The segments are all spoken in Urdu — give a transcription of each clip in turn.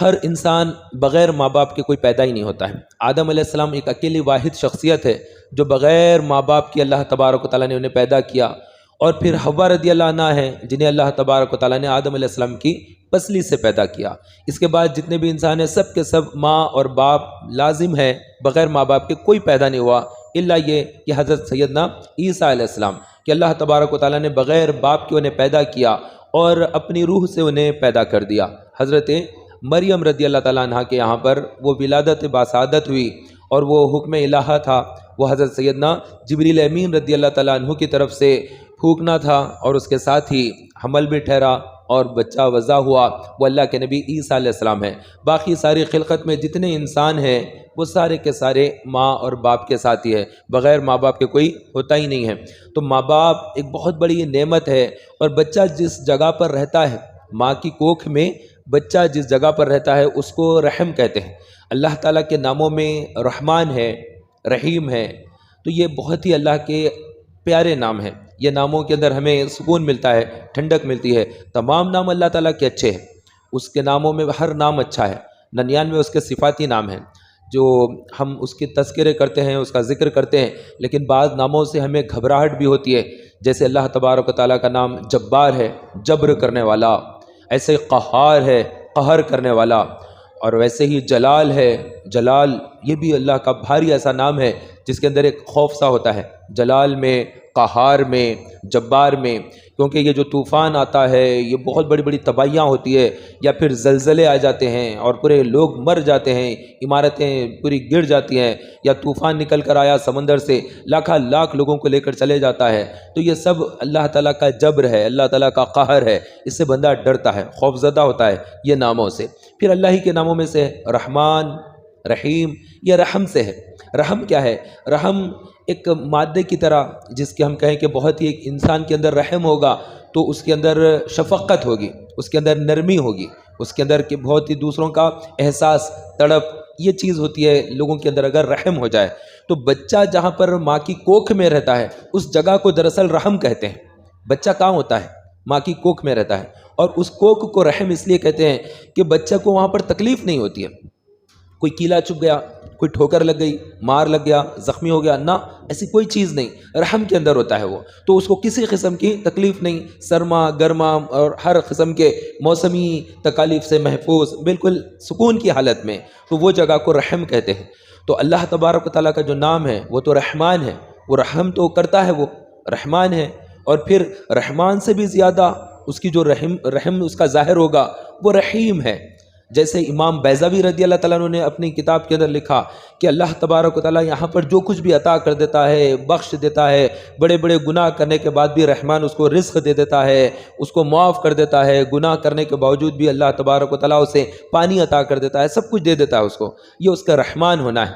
ہر انسان بغیر ماں باپ کے کوئی پیدا ہی نہیں ہوتا ہے۔ آدم علیہ السلام ایک اکیلی واحد شخصیت ہے جو بغیر ماں باپ کی اللہ تبارک و تعالیٰ نے انہیں پیدا کیا، اور پھر حوا رضی اللہ عنہ ہیں جنہیں اللہ تبارک و تعالیٰ نے آدم علیہ السلام کی پسلی سے پیدا کیا۔ اس کے بعد جتنے بھی انسان ہیں سب کے سب ماں اور باپ لازم ہے، بغیر ماں باپ کے کوئی پیدا نہیں ہوا، الا یہ کہ حضرت سیدنا عیسیٰ علیہ السلام کہ اللہ تبارک و تعالیٰ نے بغیر باپ کے انہیں پیدا کیا اور اپنی روح سے انہیں پیدا کر دیا۔ حضرت مریم رضی اللہ تعالیٰ عنہ کے یہاں پر وہ ولادت باسعادت ہوئی، اور وہ حکم الہہ تھا، وہ حضرت سیدنا جبریل امین رضی اللہ تعالیٰ عنہ کی طرف سے پھونکنا تھا، اور اس کے ساتھ ہی حمل بھی ٹھہرا اور بچہ وضع ہوا، وہ اللہ کے نبی عیسیٰ علیہ السلام ہے۔ باقی ساری خلقت میں جتنے انسان ہیں وہ سارے کے سارے ماں اور باپ کے ساتھ ہی ہے، بغیر ماں باپ کے کوئی ہوتا ہی نہیں ہے۔ تو ماں باپ ایک بہت بڑی نعمت ہے، اور بچہ جس جگہ پر رہتا ہے، ماں کی کوکھ میں بچہ جس جگہ پر رہتا ہے اس کو رحم کہتے ہیں۔ اللہ تعالیٰ کے ناموں میں رحمان ہے، رحیم ہے، تو یہ بہت ہی اللہ کے پیارے نام ہیں۔ یہ ناموں کے اندر ہمیں سکون ملتا ہے، ٹھنڈک ملتی ہے۔ تمام نام اللہ تعالیٰ کے اچھے ہیں، اس کے ناموں میں ہر نام اچھا ہے۔ 99 اس کے صفاتی نام ہیں جو ہم اس کے تذکرے کرتے ہیں، اس کا ذکر کرتے ہیں، لیکن بعض ناموں سے ہمیں گھبراہٹ بھی ہوتی ہے، جیسے اللہ تبارک و تعالیٰ کا نام جبار ہے، جبر کرنے والا، ایسے قہار ہے، قہر کرنے والا، اور ویسے ہی جلال ہے، جلال یہ بھی اللہ کا بھاری ایسا نام ہے جس کے اندر ایک خوف سا ہوتا ہے، جلال میں، قہار میں، جبار میں، کیونکہ یہ جو طوفان آتا ہے یہ بہت بڑی بڑی تباہیاں ہوتی ہے، یا پھر زلزلے آ جاتے ہیں اور پورے لوگ مر جاتے ہیں، عمارتیں پوری گر جاتی ہیں، یا طوفان نکل کر آیا سمندر سے لاکھ لاکھ لوگوں کو لے کر چلے جاتا ہے، تو یہ سب اللہ تعالیٰ کا جبر ہے، اللہ تعالیٰ کا قہر ہے، اس سے بندہ ڈرتا ہے، خوفزدہ ہوتا ہے یہ ناموں سے۔ پھر اللہ ہی کے ناموں میں سے رحمان، رحیم، یہ رحم سے ہے۔ رحم کیا ہے؟ رحم ایک مادے کی طرح، جس کے ہم کہیں کہ بہت ہی ایک انسان کے اندر رحم ہوگا تو اس کے اندر شفقت ہوگی، اس کے اندر نرمی ہوگی، اس کے اندر کہ بہت ہی دوسروں کا احساس، تڑپ، یہ چیز ہوتی ہے لوگوں کے اندر اگر رحم ہو جائے۔ تو بچہ جہاں پر ماں کی کوکھ میں رہتا ہے اس جگہ کو دراصل رحم کہتے ہیں۔ بچہ کہاں ہوتا ہے؟ ماں کی کوکھ میں رہتا ہے، اور اس کوکھ کو رحم اس لیے کہتے ہیں کہ بچہ کو وہاں پر تکلیف نہیں ہوتی ہے، کوئی کیلا چبھ گیا، کوئی ٹھوکر لگ گئی، مار لگ گیا، زخمی ہو گیا، نہ، ایسی کوئی چیز نہیں، رحم کے اندر ہوتا ہے وہ، تو اس کو کسی قسم کی تکلیف نہیں، سرما گرما اور ہر قسم کے موسمی تکالیف سے محفوظ، بالکل سکون کی حالت میں، تو وہ جگہ کو رحم کہتے ہیں۔ تو اللہ تبارک و تعالیٰ کا جو نام ہے وہ تو رحمان ہے، وہ رحم تو کرتا ہے، وہ رحمان ہے، اور پھر رحمان سے بھی زیادہ اس کی جو رحم اس کا ظاہر ہوگا وہ رحیم ہے۔ جیسے امام بیضاوی رضی اللہ تعالیٰ عنہ نے اپنی کتاب کے اندر لکھا کہ اللہ تبارک و تعالیٰ یہاں پر جو کچھ بھی عطا کر دیتا ہے، بخش دیتا ہے، بڑے بڑے گناہ کرنے کے بعد بھی رحمان اس کو رزق دے دیتا ہے، اس کو معاف کر دیتا ہے، گناہ کرنے کے باوجود بھی اللہ تبارک و تعالیٰ اسے پانی عطا کر دیتا ہے، سب کچھ دے دیتا ہے اس کو، یہ اس کا رحمان ہونا ہے۔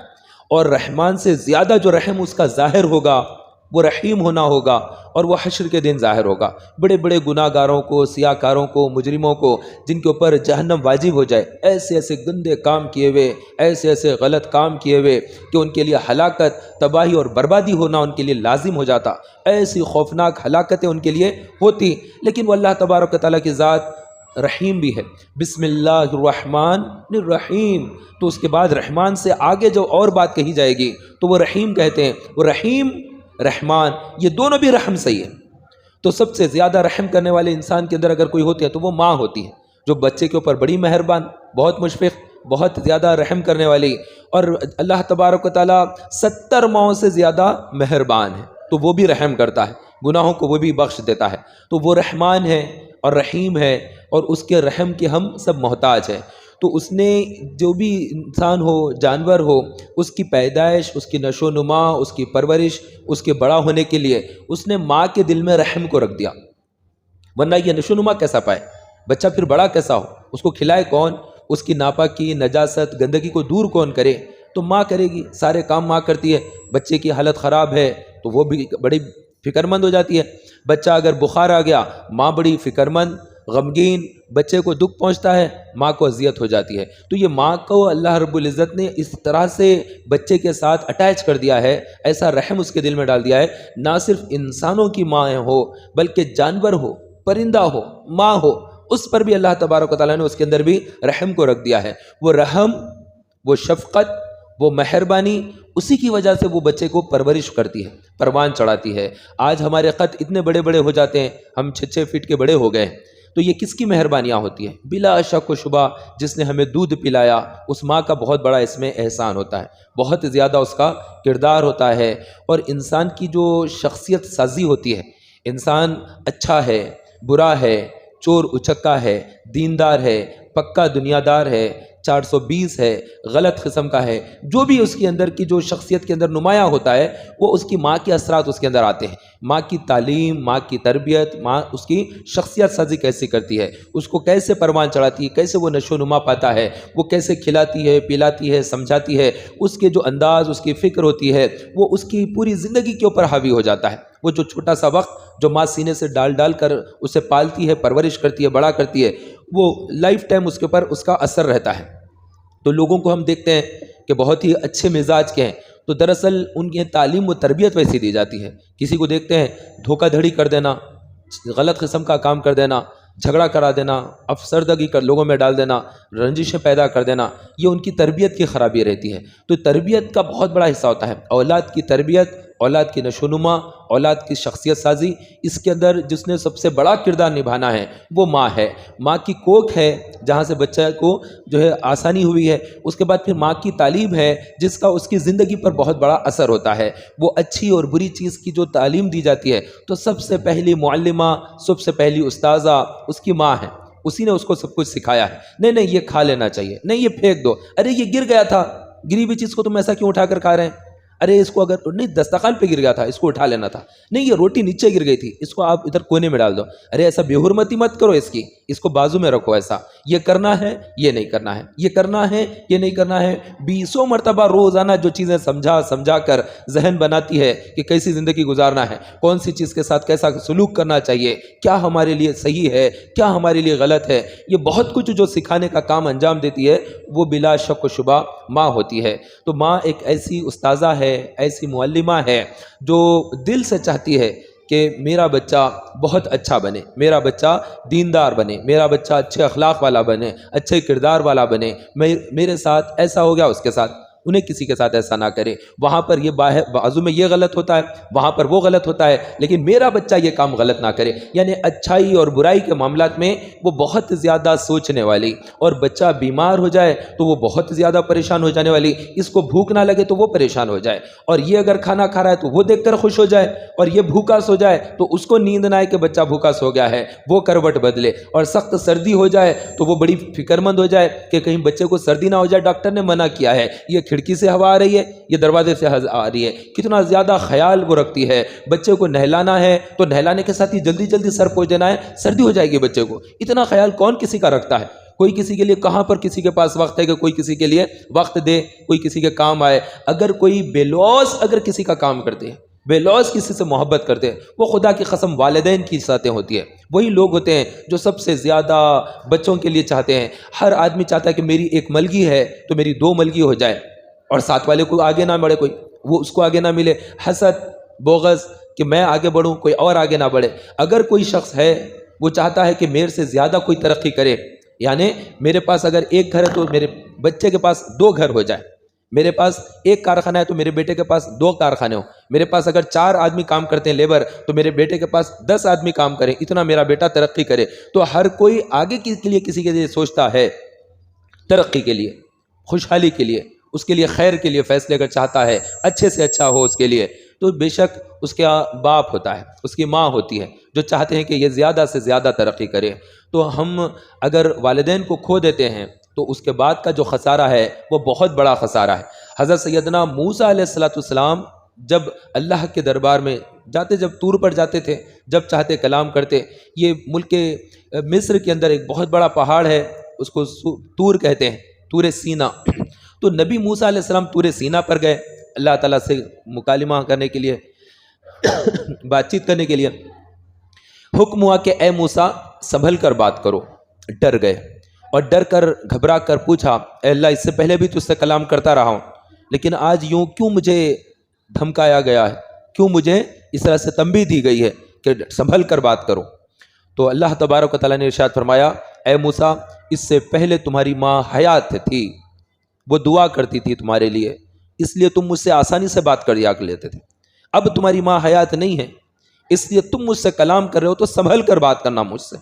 اور رحمان سے زیادہ جو رحم اس کا ظاہر ہوگا وہ رحیم ہونا ہوگا، اور وہ حشر کے دن ظاہر ہوگا۔ بڑے بڑے گناہ گاروں کو، سیاہ کاروں کو، مجرموں کو، جن کے اوپر جہنم واجب ہو جائے، ایسے ایسے گندے کام کیے ہوئے، ایسے ایسے غلط کام کیے ہوئے کہ ان کے لیے ہلاکت، تباہی اور بربادی ہونا ان کے لیے لازم ہو جاتا، ایسی خوفناک ہلاکتیں ان کے لیے ہوتی، لیکن وہ اللہ تبارک و تعالیٰ کی ذات رحیم بھی ہے۔ بسم اللہ الرحمن الرحیم، تو اس کے بعد رحمان سے آگے جو اور بات کہی جائے گی تو وہ رحیم کہتے ہیں۔ وہ رحیم، رحمان، یہ دونوں بھی رحم سے ہی ہے۔ تو سب سے زیادہ رحم کرنے والے انسان کے اندر اگر کوئی ہوتی ہے تو وہ ماں ہوتی ہے، جو بچے کے اوپر بڑی مہربان، بہت مشفق، بہت زیادہ رحم کرنے والی، اور اللہ تبارک و تعالیٰ 70 ماؤں سے زیادہ مہربان ہے، تو وہ بھی رحم کرتا ہے، گناہوں کو وہ بھی بخش دیتا ہے، تو وہ رحمان ہے اور رحیم ہے، اور اس کے رحم کے ہم سب محتاج ہیں۔ تو اس نے جو بھی انسان ہو، جانور ہو، اس کی پیدائش، اس کی نشو و نما، اس کی پرورش، اس کے بڑا ہونے کے لیے اس نے ماں کے دل میں رحم کو رکھ دیا، ورنہ یہ نشو و نما کیسا پائے؟ بچہ پھر بڑا کیسا ہو؟ اس کو کھلائے کون؟ اس کی ناپاکی، نجاست، گندگی کو دور کون کرے؟ تو ماں کرے گی، سارے کام ماں کرتی ہے۔ بچے کی حالت خراب ہے تو وہ بھی بڑی فکر مند ہو جاتی ہے۔ بچہ اگر بخار آ گیا، ماں بڑی فکر مند، غمگین، بچے کو دکھ پہنچتا ہے، ماں کو اذیت ہو جاتی ہے۔ تو یہ ماں کو اللہ رب العزت نے اس طرح سے بچے کے ساتھ اٹیچ کر دیا ہے، ایسا رحم اس کے دل میں ڈال دیا ہے، نہ صرف انسانوں کی ماں ہو بلکہ جانور ہو، پرندہ ہو، ماں ہو، اس پر بھی اللہ تبارک و تعالیٰ نے اس کے اندر بھی رحم کو رکھ دیا ہے۔ وہ رحم، وہ شفقت، وہ مہربانی، اسی کی وجہ سے وہ بچے کو پرورش کرتی ہے، پروان چڑھاتی ہے۔ آج ہمارے قد اتنے بڑے بڑے ہو جاتے ہیں، ہم 6 فٹ کے بڑے ہو گئے ہیں، تو یہ کس کی مہربانیاں ہوتی ہیں؟ بلا شک و شبہ جس نے ہمیں دودھ پلایا، اس ماں کا بہت بڑا اس میں احسان ہوتا ہے، بہت زیادہ اس کا کردار ہوتا ہے۔ اور انسان کی جو شخصیت سازی ہوتی ہے، انسان اچھا ہے، برا ہے، چور اچکا ہے، دیندار ہے، پکا دنیا دار ہے، 420 ہے، غلط قسم کا ہے، جو بھی اس کے اندر کی جو شخصیت کے اندر نمایاں ہوتا ہے، وہ اس کی ماں کے اثرات اس کے اندر آتے ہیں۔ ماں کی تعلیم، ماں کی تربیت، ماں اس کی شخصیت سازی کیسے کرتی ہے، اس کو کیسے پروان چڑھاتی ہے، کیسے وہ نشو و نما پاتا ہے، وہ کیسے کھلاتی ہے، پلاتی ہے، سمجھاتی ہے، اس کے جو انداز، اس کی فکر ہوتی ہے، وہ اس کی پوری زندگی کے اوپر حاوی ہو جاتا ہے۔ وہ جو چھوٹا سا وقت جو ماں سینے سے ڈال ڈال کر اسے پالتی ہے، پرورش کرتی ہے، بڑا کرتی ہے، وہ لائف ٹائم اس کے اوپر اس کا اثر رہتا ہے۔ تو لوگوں کو ہم دیکھتے ہیں کہ بہت ہی اچھے مزاج کے ہیں، تو دراصل ان کی تعلیم و تربیت ویسی دی جاتی ہے۔ کسی کو دیکھتے ہیں دھوکہ دھڑی کر دینا، غلط قسم کا کام کر دینا، جھگڑا کرا دینا، افسردگی کر لوگوں میں ڈال دینا، رنجشیں پیدا کر دینا، یہ ان کی تربیت کی خرابی رہتی ہے۔ تو تربیت کا بہت بڑا حصہ ہوتا ہے، اولاد کی تربیت، اولاد کی نشوونما، اولاد کی شخصیت سازی، اس کے اندر جس نے سب سے بڑا کردار نبھانا ہے وہ ماں ہے۔ ماں کی کوکھ ہے جہاں سے بچہ کو جو ہے آسانی ہوئی ہے، اس کے بعد پھر ماں کی تعلیم ہے جس کا اس کی زندگی پر بہت بڑا اثر ہوتا ہے۔ وہ اچھی اور بری چیز کی جو تعلیم دی جاتی ہے، تو سب سے پہلی معلمہ، سب سے پہلی استاذہ اس کی ماں ہے، اسی نے اس کو سب کچھ سکھایا ہے۔ نہیں یہ کھا لینا چاہیے، نہیں یہ پھینک دو، ارے یہ گر گیا تھا، گری ہوئی چیز کو تم ایسا کیوں اٹھا کر کھا رہے ہیں، ارے اس کو اگر نہیں دسترخوان پہ گر گیا تھا، اس کو اٹھا لینا تھا، نہیں یہ روٹی نیچے گر گئی تھی، اس کو آپ ادھر کونے میں ڈال دو، ارے ایسا بے حرمتی مت کرو، اس کو بازو میں رکھو، ایسا یہ کرنا ہے، یہ نہیں کرنا ہے، یہ کرنا ہے، یہ نہیں کرنا ہے۔ 20 مرتبہ روزانہ جو چیزیں سمجھا کر ذہن بناتی ہے کہ کیسی زندگی گزارنا ہے، کون سی چیز کے ساتھ کیسا سلوک کرنا چاہیے، کیا ہمارے لیے صحیح ہے، کیا ہمارے لیے غلط ہے، یہ بہت کچھ جو سکھانے کا کام انجام دیتی ہے، وہ بلا شک و شبہ ماں ہوتی ہے۔ تو ماں ایک ایسی استاذہ ہے، ایسی معلمہ ہے جو دل سے چاہتی ہے کہ میرا بچہ بہت اچھا بنے، میرا بچہ دیندار بنے، میرا بچہ اچھے اخلاق والا بنے، اچھے کردار والا بنے، میرے ساتھ ایسا ہو گیا اس کے ساتھ، انہیں کسی کے ساتھ ایسا نہ کرے، وہاں پر یہ بازو میں یہ غلط ہوتا ہے، وہاں پر وہ غلط ہوتا ہے، لیکن میرا بچہ یہ کام غلط نہ کرے۔ یعنی اچھائی اور برائی کے معاملات میں وہ بہت زیادہ سوچنے والی، اور بچہ بیمار ہو جائے تو وہ بہت زیادہ پریشان ہو جانے والی، اس کو بھوک نہ لگے تو وہ پریشان ہو جائے، اور یہ اگر کھانا کھا رہا ہے تو وہ دیکھ کر خوش ہو جائے، اور یہ بھوکا سو جائے تو اس کو نیند نہ آئے کہ بچہ بھوکا سو گیا ہے، وہ کروٹ بدلے، اور سخت سردی ہو جائے تو وہ بڑی فکر مند ہو جائے کہ کہیں بچے کو سردی نہ ہو جائے، ڈاکٹر نے منع کیا ہے، یہ کھڑکی سے ہوا آ رہی ہے، یہ دروازے سے آ رہی ہے، کتنا زیادہ خیال وہ رکھتی ہے۔ بچے کو نہلانا ہے تو نہلانے کے ساتھ ہی جلدی جلدی سر پوچھ دینا ہے، سردی ہو جائے گی بچے کو، اتنا خیال کون کسی کا رکھتا ہے؟ کوئی کسی کے لیے کہاں پر کسی کے پاس وقت ہے کہ کوئی کسی کے لیے وقت دے، کوئی کسی کے کام آئے؟ اگر کوئی بے لوث اگر کسی کا کام کرتے ہیں، بے لوث کسی سے محبت کرتے ہیں، وہ خدا کی قسم والدین کی ساتیں ہوتی ہے، وہی لوگ ہوتے ہیں جو سب سے زیادہ بچوں کے لیے چاہتے ہیں۔ ہر آدمی چاہتا ہے کہ میری ایک ملگی ہے تو میری 2 ملگی ہو جائے، اور ساتھ والے کو آگے نہ بڑھے، کوئی وہ اس کو آگے نہ ملے، حسد بغض کہ میں آگے بڑھوں کوئی اور آگے نہ بڑھے۔ اگر کوئی شخص ہے وہ چاہتا ہے کہ میرے سے زیادہ کوئی ترقی کرے، یعنی میرے پاس اگر 1 گھر ہے تو میرے بچے کے پاس 2 گھر ہو جائے، میرے پاس 1 کارخانہ ہے تو میرے بیٹے کے پاس 2 کارخانے ہوں، میرے پاس اگر 4 آدمی کام کرتے ہیں لیبر تو میرے بیٹے کے پاس 10 آدمی کام کریں، اتنا میرا بیٹا ترقی کرے۔ تو ہر کوئی آگے کے لیے کسی کے لیے سوچتا ہے، ترقی کے لیے، خوشحالی کے لیے، اس کے لیے خیر کے لیے فیصلے اگر چاہتا ہے، اچھے سے اچھا ہو اس کے لیے، تو بے شک اس کا باپ ہوتا ہے، اس کی ماں ہوتی ہے جو چاہتے ہیں کہ یہ زیادہ سے زیادہ ترقی کرے۔ تو ہم اگر والدین کو کھو دیتے ہیں تو اس کے بعد کا جو خسارہ ہے وہ بہت بڑا خسارہ ہے۔ حضرت سیدنا موسیٰ علیہ السلام جب اللہ کے دربار میں جاتے، جب طور پر جاتے تھے، جب چاہتے کلام کرتے، یہ ملک مصر کے اندر ایک بہت بڑا پہاڑ ہے، اس کو طور کہتے ہیں، طور سینا۔ تو نبی موسیٰ علیہ السلام طور سینا پر گئے اللہ تعالیٰ سے مکالمہ کرنے کے لیے، بات چیت کرنے کے لیے۔ حکم ہوا کہ اے موسیٰ سنبھل کر بات کرو۔ ڈر گئے، اور ڈر کر گھبرا کر پوچھا اے اللہ اس سے پہلے بھی تجھ سے کلام کرتا رہا ہوں، لیکن آج یوں کیوں مجھے دھمکایا گیا ہے، کیوں مجھے اس طرح سے تنبیہ دی گئی ہے کہ سنبھل کر بات کرو؟ تو اللہ تبارک و تعالیٰ نے ارشاد فرمایا اے موسیٰ اس سے پہلے تمہاری ماں حیات تھی، وہ دعا کرتی تھی تمہارے لیے، اس لیے تم مجھ سے آسانی سے بات کر لیتے تھے۔ اب تمہاری ماں حیات نہیں ہے، اس لیے تم مجھ سے کلام کر رہے ہو تو سنبھل کر بات کرنا مجھ سے۔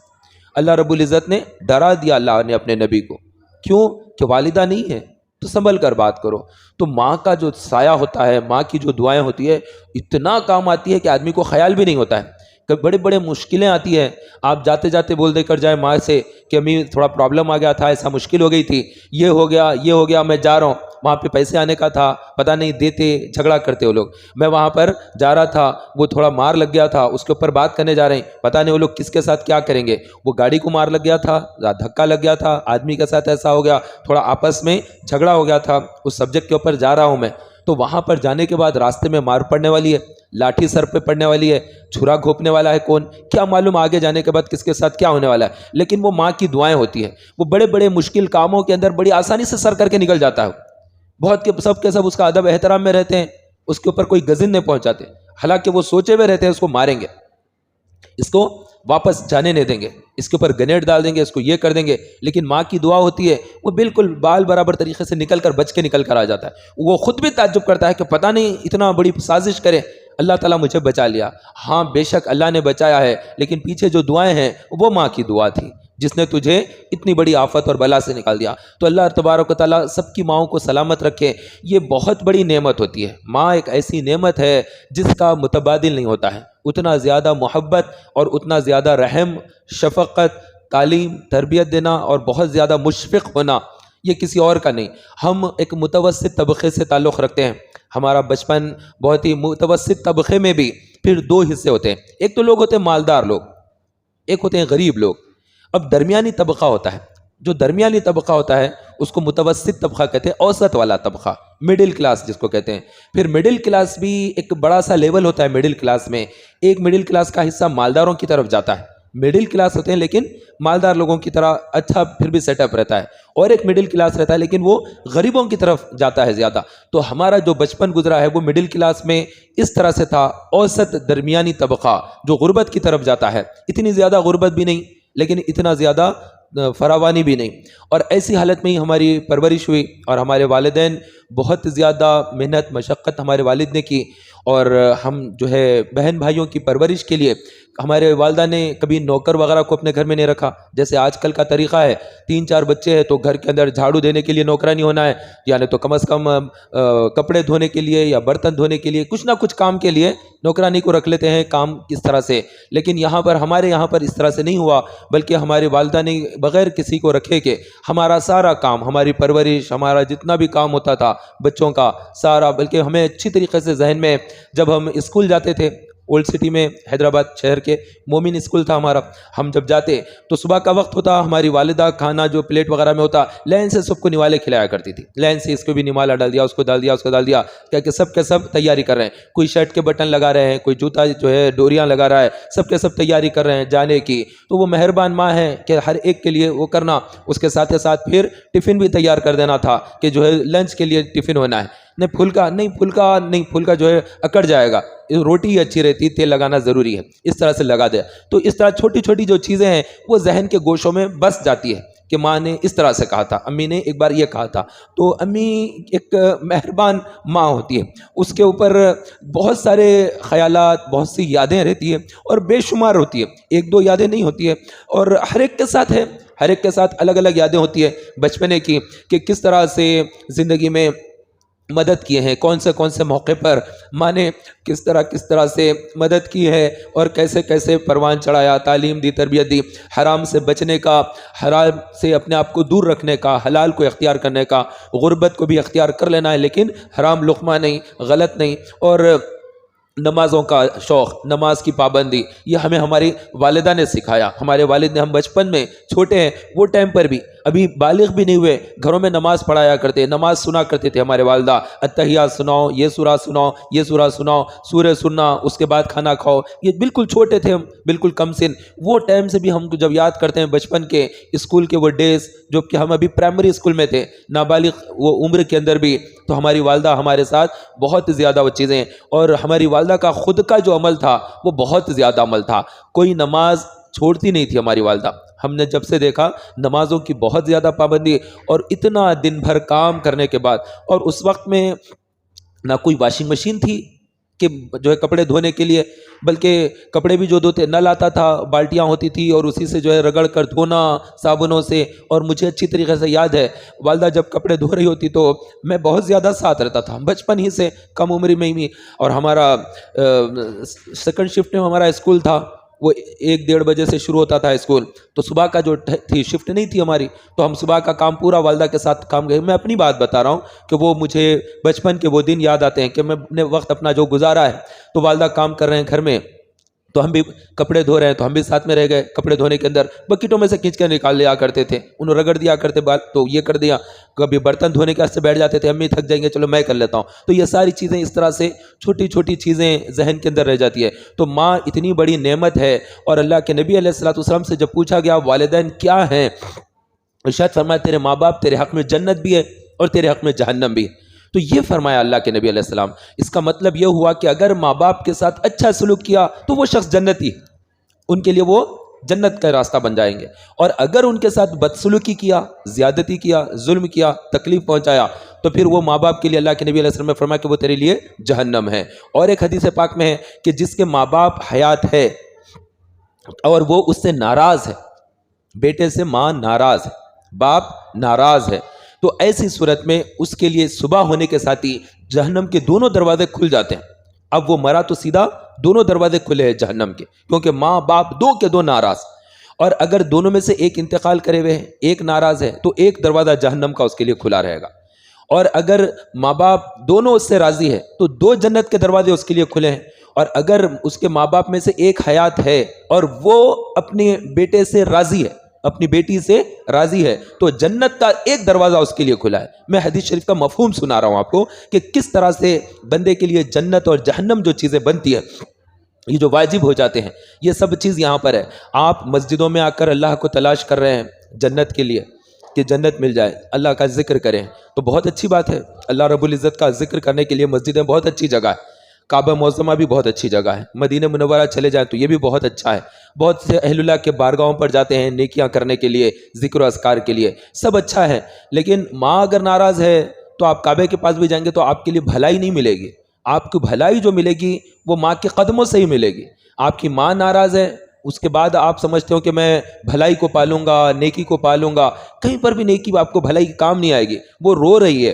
اللہ رب العزت نے ڈرا دیا اللہ نے اپنے نبی کو، کیوں کہ والدہ نہیں ہے تو سنبھل کر بات کرو۔ تو ماں کا جو سایہ ہوتا ہے، ماں کی جو دعائیں ہوتی ہے، اتنا کام آتی ہے کہ آدمی کو خیال بھی نہیں ہوتا ہے۔ کبھی بڑے بڑے مشکلیں آتی ہیں، آپ جاتے جاتے بول دے کر جائیں ماں سے کہ امی تھوڑا پرابلم آ گیا تھا، ایسا مشکل ہو گئی تھی، یہ ہو گیا میں جا رہا ہوں، وہاں پہ پیسے آنے کا تھا، پتہ نہیں دیتے، جھگڑا کرتے وہ لوگ، میں وہاں پر جا رہا تھا، وہ تھوڑا مار لگ گیا تھا، اس کے اوپر بات کرنے جا رہے ہیں، پتہ نہیں وہ لوگ کس کے ساتھ کیا کریں گے، وہ گاڑی کو مار لگ گیا تھا، دھکا لگ گیا تھا، آدمی کے ساتھ ایسا ہو گیا، تھوڑا آپس میں جھگڑا ہو گیا تھا، اس سبجیکٹ کے اوپر جا رہا ہوں میں۔ تو وہاں پر جانے کے بعد راستے میں مار پڑنے والی ہے، لاٹھی سر پہ پڑنے والی ہے، چھرا گھونپنے والا ہے کون، کیا معلوم آگے جانے کے بعد کس کے ساتھ کیا ہونے والا ہے، لیکن وہ ماں کی دعائیں ہوتی ہیں، وہ بڑے بڑے مشکل کاموں کے اندر بڑی آسانی سے سر کر کے نکل جاتا ہے، بہت کے سب اس کا ادب احترام میں رہتے ہیں، اس کے اوپر کوئی گزن نہیں پہنچاتے، حالانکہ وہ سوچے ہوئے رہتے ہیں اس کو ماریں گے، اس کو واپس جانے نہیں دیں گے، اس کے اوپر گنیڈ ڈال دیں گے، اس کو یہ کر دیں گے، لیکن ماں کی دعا ہوتی ہے، وہ بالکل بال برابر طریقے سے نکل کر بچ کے نکل کر آ جاتا ہے۔ وہ خود بھی تعجب کرتا ہے کہ پتہ نہیں اتنا بڑی سازش کرے، اللہ تعالیٰ مجھے بچا لیا۔ ہاں بے شک اللہ نے بچایا ہے، لیکن پیچھے جو دعائیں ہیں وہ ماں کی دعا تھی جس نے تجھے اتنی بڑی آفت اور بلا سے نکال دیا۔ تو اللہ تبارک و تعالیٰ سب کی ماؤں کو سلامت رکھے، یہ بہت بڑی نعمت ہوتی ہے۔ ماں ایک ایسی نعمت ہے جس کا متبادل نہیں ہوتا ہے، اتنا زیادہ محبت اور اتنا زیادہ رحم، شفقت، تعلیم، تربیت دینا اور بہت زیادہ مشفق ہونا یہ کسی اور کا نہیں۔ ہم ایک متوسط طبقے سے تعلق رکھتے ہیں، ہمارا بچپن بہت ہی متوسط طبقے میں بھی پھر دو حصے ہوتے ہیں، ایک تو لوگ ہوتے ہیں مالدار لوگ، ایک ہوتے ہیں غریب لوگ۔ اب درمیانی طبقہ ہوتا ہے، جو درمیانی طبقہ ہوتا ہے اس کو متوسط طبقہ کہتے ہیں، اوسط والا طبقہ، مڈل کلاس جس کو کہتے ہیں۔ پھر مڈل کلاس بھی ایک بڑا سا لیول ہوتا ہے، مڈل کلاس میں ایک مڈل کلاس کا حصہ مالداروں کی طرف جاتا ہے، مڈل کلاس ہوتے ہیں لیکن مالدار لوگوں کی طرح اچھا پھر بھی سیٹ اپ رہتا ہے، اور ایک مڈل کلاس رہتا ہے لیکن وہ غریبوں کی طرف جاتا ہے زیادہ۔ تو ہمارا جو بچپن گزرا ہے وہ مڈل کلاس میں اس طرح سے تھا، اوسط درمیانی طبقہ جو غربت کی طرف جاتا ہے، اتنی زیادہ غربت بھی نہیں لیکن اتنا زیادہ فراوانی بھی نہیں، اور ایسی حالت میں ہی ہماری پرورش ہوئی، اور ہمارے والدین بہت زیادہ محنت مشقت ہمارے والد نے کی، اور ہم جو ہے بہن بھائیوں کی پرورش کے لیے ہمارے والدہ نے کبھی نوکر وغیرہ کو اپنے گھر میں نہیں رکھا، جیسے آج کل کا طریقہ ہے 3-4 بچے ہیں تو گھر کے اندر جھاڑو دینے کے لیے نوکرانی ہونا ہے، یعنی تو کم از کم کپڑے دھونے کے لیے یا برتن دھونے کے لیے کچھ نہ کچھ کام کے لیے نوکرانی کو رکھ لیتے ہیں، کام کس طرح سے۔ لیکن ہمارے یہاں پر اس طرح سے نہیں ہوا، بلکہ ہمارے والدہ نے بغیر کسی کو رکھے کہ ہمارا سارا کام، ہماری پرورش، ہمارا جتنا بھی کام ہوتا تھا بچوں کا سارا، بلکہ ہمیں اچھی طریقے سے ذہن میں جب ہم اسکول جاتے تھے، اولڈ سٹی میں حیدرآباد شہر کے مومن اسکول تھا ہمارا، ہم جب جاتے تو صبح کا وقت ہوتا، ہماری والدہ کھانا جو پلیٹ وغیرہ میں ہوتا لین سے سب کو نوالے کھلایا کرتی تھی، لین سے اس کو بھی نوالا ڈال دیا، اس کو ڈال دیا، اس کو ڈال دیا، کیا کہ سب کے سب تیاری کر رہے ہیں، کوئی شرٹ کے بٹن لگا رہے ہیں، کوئی جوتا جو ہے ڈوریاں لگا رہا ہے، سب کے سب تیاری کر رہے ہیں جانے کی۔ تو وہ مہربان ماں ہے کہ ہر ایک کے لیے وہ کرنا، اس کے ساتھ ساتھ پھر ٹفن بھی تیار کر دینا تھا کہ جو ہے لنچ کے لیے ٹفن ہونا ہے، نہیں پھلکا جو ہے اکڑ جائے گا، روٹی اچھی رہتی، تیل لگانا ضروری ہے، اس طرح سے لگا دے۔ تو اس طرح چھوٹی چھوٹی جو چیزیں ہیں وہ ذہن کے گوشوں میں بس جاتی ہے کہ ماں نے اس طرح سے کہا تھا، امی نے ایک بار یہ کہا تھا۔ تو امی ایک مہربان ماں ہوتی ہے، اس کے اوپر بہت سارے خیالات، بہت سی یادیں رہتی ہیں اور بے شمار ہوتی ہے، 1-2 یادیں نہیں ہوتی ہے، اور ہر ایک کے ساتھ ہے، ہر ایک کے ساتھ الگ الگ یادیں ہوتی ہے بچپنے کی، کہ کس طرح سے زندگی میں مدد کیے ہیں، کون سے موقع پر ماں نے کس طرح سے مدد کی ہے، اور کیسے کیسے پروان چڑھایا، تعلیم دی، تربیت دی، حرام سے بچنے کا، حرام سے اپنے آپ کو دور رکھنے کا، حلال کو اختیار کرنے کا، غربت کو بھی اختیار کر لینا ہے لیکن حرام لقمہ نہیں، غلط نہیں، اور نمازوں کا شوق، نماز کی پابندی، یہ ہمیں ہماری والدہ نے سکھایا۔ ہمارے والد نے، ہم بچپن میں چھوٹے ہیں وہ ٹائم پر بھی، ابھی بالغ بھی نہیں ہوئے، گھروں میں نماز پڑھایا کرتے، نماز سنا کرتے تھے ہمارے والدہ، التحیات سناؤ، یہ سورہ سناؤ، یہ سورہ سناؤ، سورہ سننا، اس کے بعد کھانا کھاؤ۔ یہ بالکل چھوٹے تھے ہم، بالکل کم سن، وہ ٹائم سے بھی ہم جب یاد کرتے ہیں بچپن کے اسکول کے وہ ڈیز، جو کہ ہم ابھی پرائمری اسکول میں تھے، نابالغ وہ عمر کے اندر بھی، تو ہماری والدہ ہمارے ساتھ بہت زیادہ وہ چیزیں، اور ہماری والدہ کا خود کا جو عمل تھا وہ بہت زیادہ عمل تھا۔ کوئی نماز چھوڑتی نہیں تھی ہماری والدہ. ہم نے جب سے دیکھا نمازوں کی بہت زیادہ پابندی، اور اتنا دن بھر کام کرنے کے بعد، اور اس وقت میں نہ کوئی واشنگ مشین تھی کہ جو ہے کپڑے دھونے کے لیے، بلکہ کپڑے بھی جو دھوتے نل آتا تھا، بالٹیاں ہوتی تھی اور اسی سے جو ہے رگڑ کر دھونا صابنوں سے. اور مجھے اچھی طریقے سے یاد ہے والدہ جب کپڑے دھو رہی ہوتی تو میں بہت زیادہ ساتھ رہتا تھا بچپن ہی سے، کم عمری میں ہی. اور ہمارا سیکنڈ شفٹ میں ہمارا اسکول تھا، وہ 1-1:30 بجے سے شروع ہوتا تھا اسکول. تو صبح کا جو تھی شفٹ نہیں تھی ہماری، تو ہم صبح کا کام پورا والدہ کے ساتھ کام گئے. میں اپنی بات بتا رہا ہوں کہ وہ مجھے بچپن کے وہ دن یاد آتے ہیں کہ میں نے وقت اپنا جو گزارا ہے. تو والدہ کام کر رہے ہیں گھر میں، تو ہم بھی کپڑے دھو رہے ہیں تو ہم بھی ساتھ میں رہ گئے. کپڑے دھونے کے اندر بکیٹوں میں سے کھینچ کے نکال لیا کرتے تھے، انہوں رگڑ دیا کرتے تو یہ کر دیا. کبھی برتن دھونے کے واسطے بیٹھ جاتے تھے، امی تھک جائیں گے چلو میں کر لیتا ہوں. تو یہ ساری چیزیں اس طرح سے چھوٹی چھوٹی چیزیں ذہن کے اندر رہ جاتی ہے. تو ماں اتنی بڑی نعمت ہے. اور اللہ کے نبی علیہ الصلوۃ والسلام سے جب پوچھا گیا والدین کیا ہیں، ارشاد فرمایا تیرے ماں باپ تیرے حق میں جنت بھی ہے اور تیرے حق میں جہنم بھی ہے. تو یہ فرمایا اللہ کے نبی علیہ السلام. اس کا مطلب یہ ہوا کہ اگر ماں باپ کے ساتھ اچھا سلوک کیا تو وہ شخص جنتی ہے، ان کے لیے وہ جنت کا راستہ بن جائیں گے. اور اگر ان کے ساتھ بدسلوکی کیا، زیادتی کیا، ظلم کیا، تکلیف پہنچایا، تو پھر وہ ماں باپ کے لیے اللہ کے نبی علیہ السلام نے فرمایا کہ وہ تیرے لیے جہنم ہے. اور ایک حدیث پاک میں ہے کہ جس کے ماں باپ حیات ہے اور وہ اس سے ناراض ہے، بیٹے سے ماں ناراض ہے، باپ ناراض ہے، تو ایسی صورت میں اس کے لیے صبح ہونے کے ساتھ ہی جہنم کے دونوں دروازے کھل جاتے ہیں. اب وہ مرا تو سیدھا دونوں دروازے کھلے ہیں جہنم کے، کیونکہ ماں باپ دو کے دو ناراض. اور اگر دونوں میں سے ایک انتقال کرے ہوئے ہیں، ایک ناراض ہے، تو ایک دروازہ جہنم کا اس کے لیے کھلا رہے گا. اور اگر ماں باپ دونوں اس سے راضی ہے تو دو جنت کے دروازے اس کے لیے کھلے ہیں. اور اگر اس کے ماں باپ میں سے ایک حیات ہے اور وہ اپنے بیٹے سے راضی ہے، اپنی بیٹی سے راضی ہے، تو جنت کا ایک دروازہ اس کے لیے کھلا ہے. میں حدیث شریف کا مفہوم سنا رہا ہوں آپ کو کہ کس طرح سے بندے کے لیے جنت اور جہنم جو چیزیں بنتی ہے، یہ جو واجب ہو جاتے ہیں، یہ سب چیز یہاں پر ہے. آپ مسجدوں میں آ کر اللہ کو تلاش کر رہے ہیں جنت کے لیے کہ جنت مل جائے، اللہ کا ذکر کریں تو بہت اچھی بات ہے. اللہ رب العزت کا ذکر کرنے کے لیے مسجدیں بہت اچھی جگہ ہے، کعبہ معظمہ بھی بہت اچھی جگہ ہے، مدینہ منورہ چلے جائیں تو یہ بھی بہت اچھا ہے. بہت سے اہل اللہ کے بارگاہوں پر جاتے ہیں نیکیاں کرنے کے لیے، ذکر و اذکار کے لیے، سب اچھا ہے. لیکن ماں اگر ناراض ہے تو آپ کعبے کے پاس بھی جائیں گے تو آپ کے لیے بھلائی نہیں ملے گی. آپ کو بھلائی جو ملے گی وہ ماں کے قدموں سے ہی ملے گی. آپ کی ماں ناراض ہے، اس کے بعد آپ سمجھتے ہو کہ میں بھلائی کو پالوں گا، نیکی کو پالوں گا، کہیں پر بھی نیکی آپ کو بھلائی کی کام نہیں آئے گی. وہ رو رہی ہے،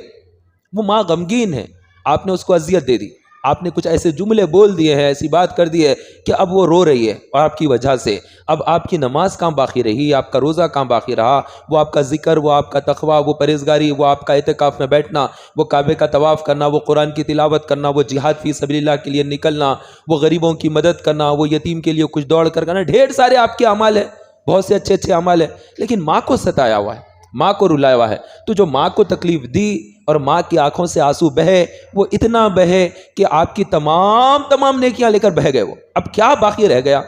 وہ ماں غمگین ہے، آپ نے اس کو اذیت دے دی، آپ نے کچھ ایسے جملے بول دیے ہیں، ایسی بات کر دی ہے کہ اب وہ رو رہی ہے اور آپ کی وجہ سے. اب آپ کی نماز کہاں باقی رہی، آپ کا روزہ کہاں باقی رہا، وہ آپ کا ذکر، وہ آپ کا تقویٰ، وہ پرہیزگاری، وہ آپ کا اعتکاف میں بیٹھنا، وہ کعبے کا طواف کرنا، وہ قرآن کی تلاوت کرنا، وہ جہاد فی سبیل اللہ کے لیے نکلنا، وہ غریبوں کی مدد کرنا، وہ یتیم کے لیے کچھ دوڑ کر کرنا. ڈھیر سارے آپ کے اعمال ہیں، بہت سے اچھے اچھے اعمال ہیں، لیکن ماں کو ستایا ہوا ہے، ماں کو رلایا ہوا ہے. تو جو ماں کو تکلیف دی اور ماں کی آنکھوں سے آنسو بہے، وہ اتنا بہے کہ آپ کی تمام نیکیاں لے کر بہہ گئے. وہ اب کیا باقی رہ گیا؟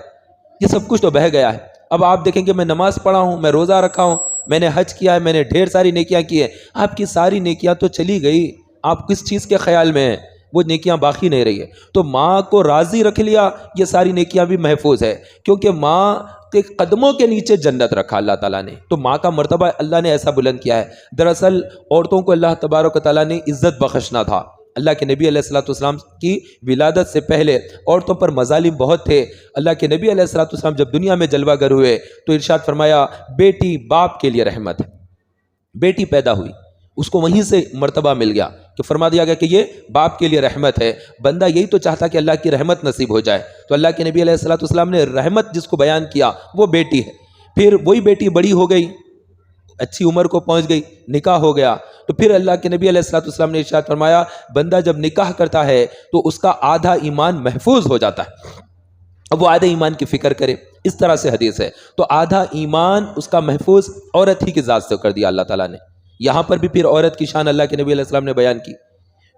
یہ سب کچھ تو بہہ گیا ہے. اب آپ دیکھیں کہ میں نماز پڑھا ہوں، میں روزہ رکھا ہوں، میں نے حج کیا ہے، میں نے ڈھیر ساری نیکیاں کی ہیں، آپ کی ساری نیکیاں تو چلی گئی. آپ کس چیز کے خیال میں ہیں؟ وہ نیکیاں باقی نہیں رہی ہے. تو ماں کو راضی رکھ لیا، یہ ساری نیکیاں بھی محفوظ ہے، کیونکہ ماں کے قدموں کے نیچے جنت رکھا اللہ تعالیٰ نے. تو ماں کا مرتبہ اللہ نے ایسا بلند کیا ہے. دراصل عورتوں کو اللہ تبارک و تعالیٰ نے عزت بخشنا تھا. اللہ کے نبی علیہ الصلوۃ والسلام کی ولادت سے پہلے عورتوں پر مظالم بہت تھے. اللہ کے نبی علیہ الصلوۃ والسلام جب دنیا میں جلوہ گر ہوئے تو ارشاد فرمایا بیٹی باپ کے لیے رحمت ہے. بیٹی پیدا ہوئی، اس کو وہیں سے مرتبہ مل گیا کہ فرما دیا گیا کہ یہ باپ کے لیے رحمت ہے. بندہ یہی تو چاہتا کہ اللہ کی رحمت نصیب ہو جائے. تو اللہ کے نبی علیہ الصلوۃ والسلام نے رحمت جس کو بیان کیا وہ بیٹی ہے. پھر وہی بیٹی بڑی ہو گئی، اچھی عمر کو پہنچ گئی، نکاح ہو گیا. تو پھر اللہ کے نبی علیہ الصلوۃ والسلام نے ارشاد فرمایا بندہ جب نکاح کرتا ہے تو اس کا آدھا ایمان محفوظ ہو جاتا ہے. اب وہ آدھے ایمان کی فکر کرے، اس طرح سے حدیث ہے. تو آدھا ایمان اس کا محفوظ عورت ہی کی ذات سے کر دیا اللہ تعالیٰ نے. یہاں پر بھی پھر عورت کی شان اللہ کے نبی علیہ السلام نے بیان کی.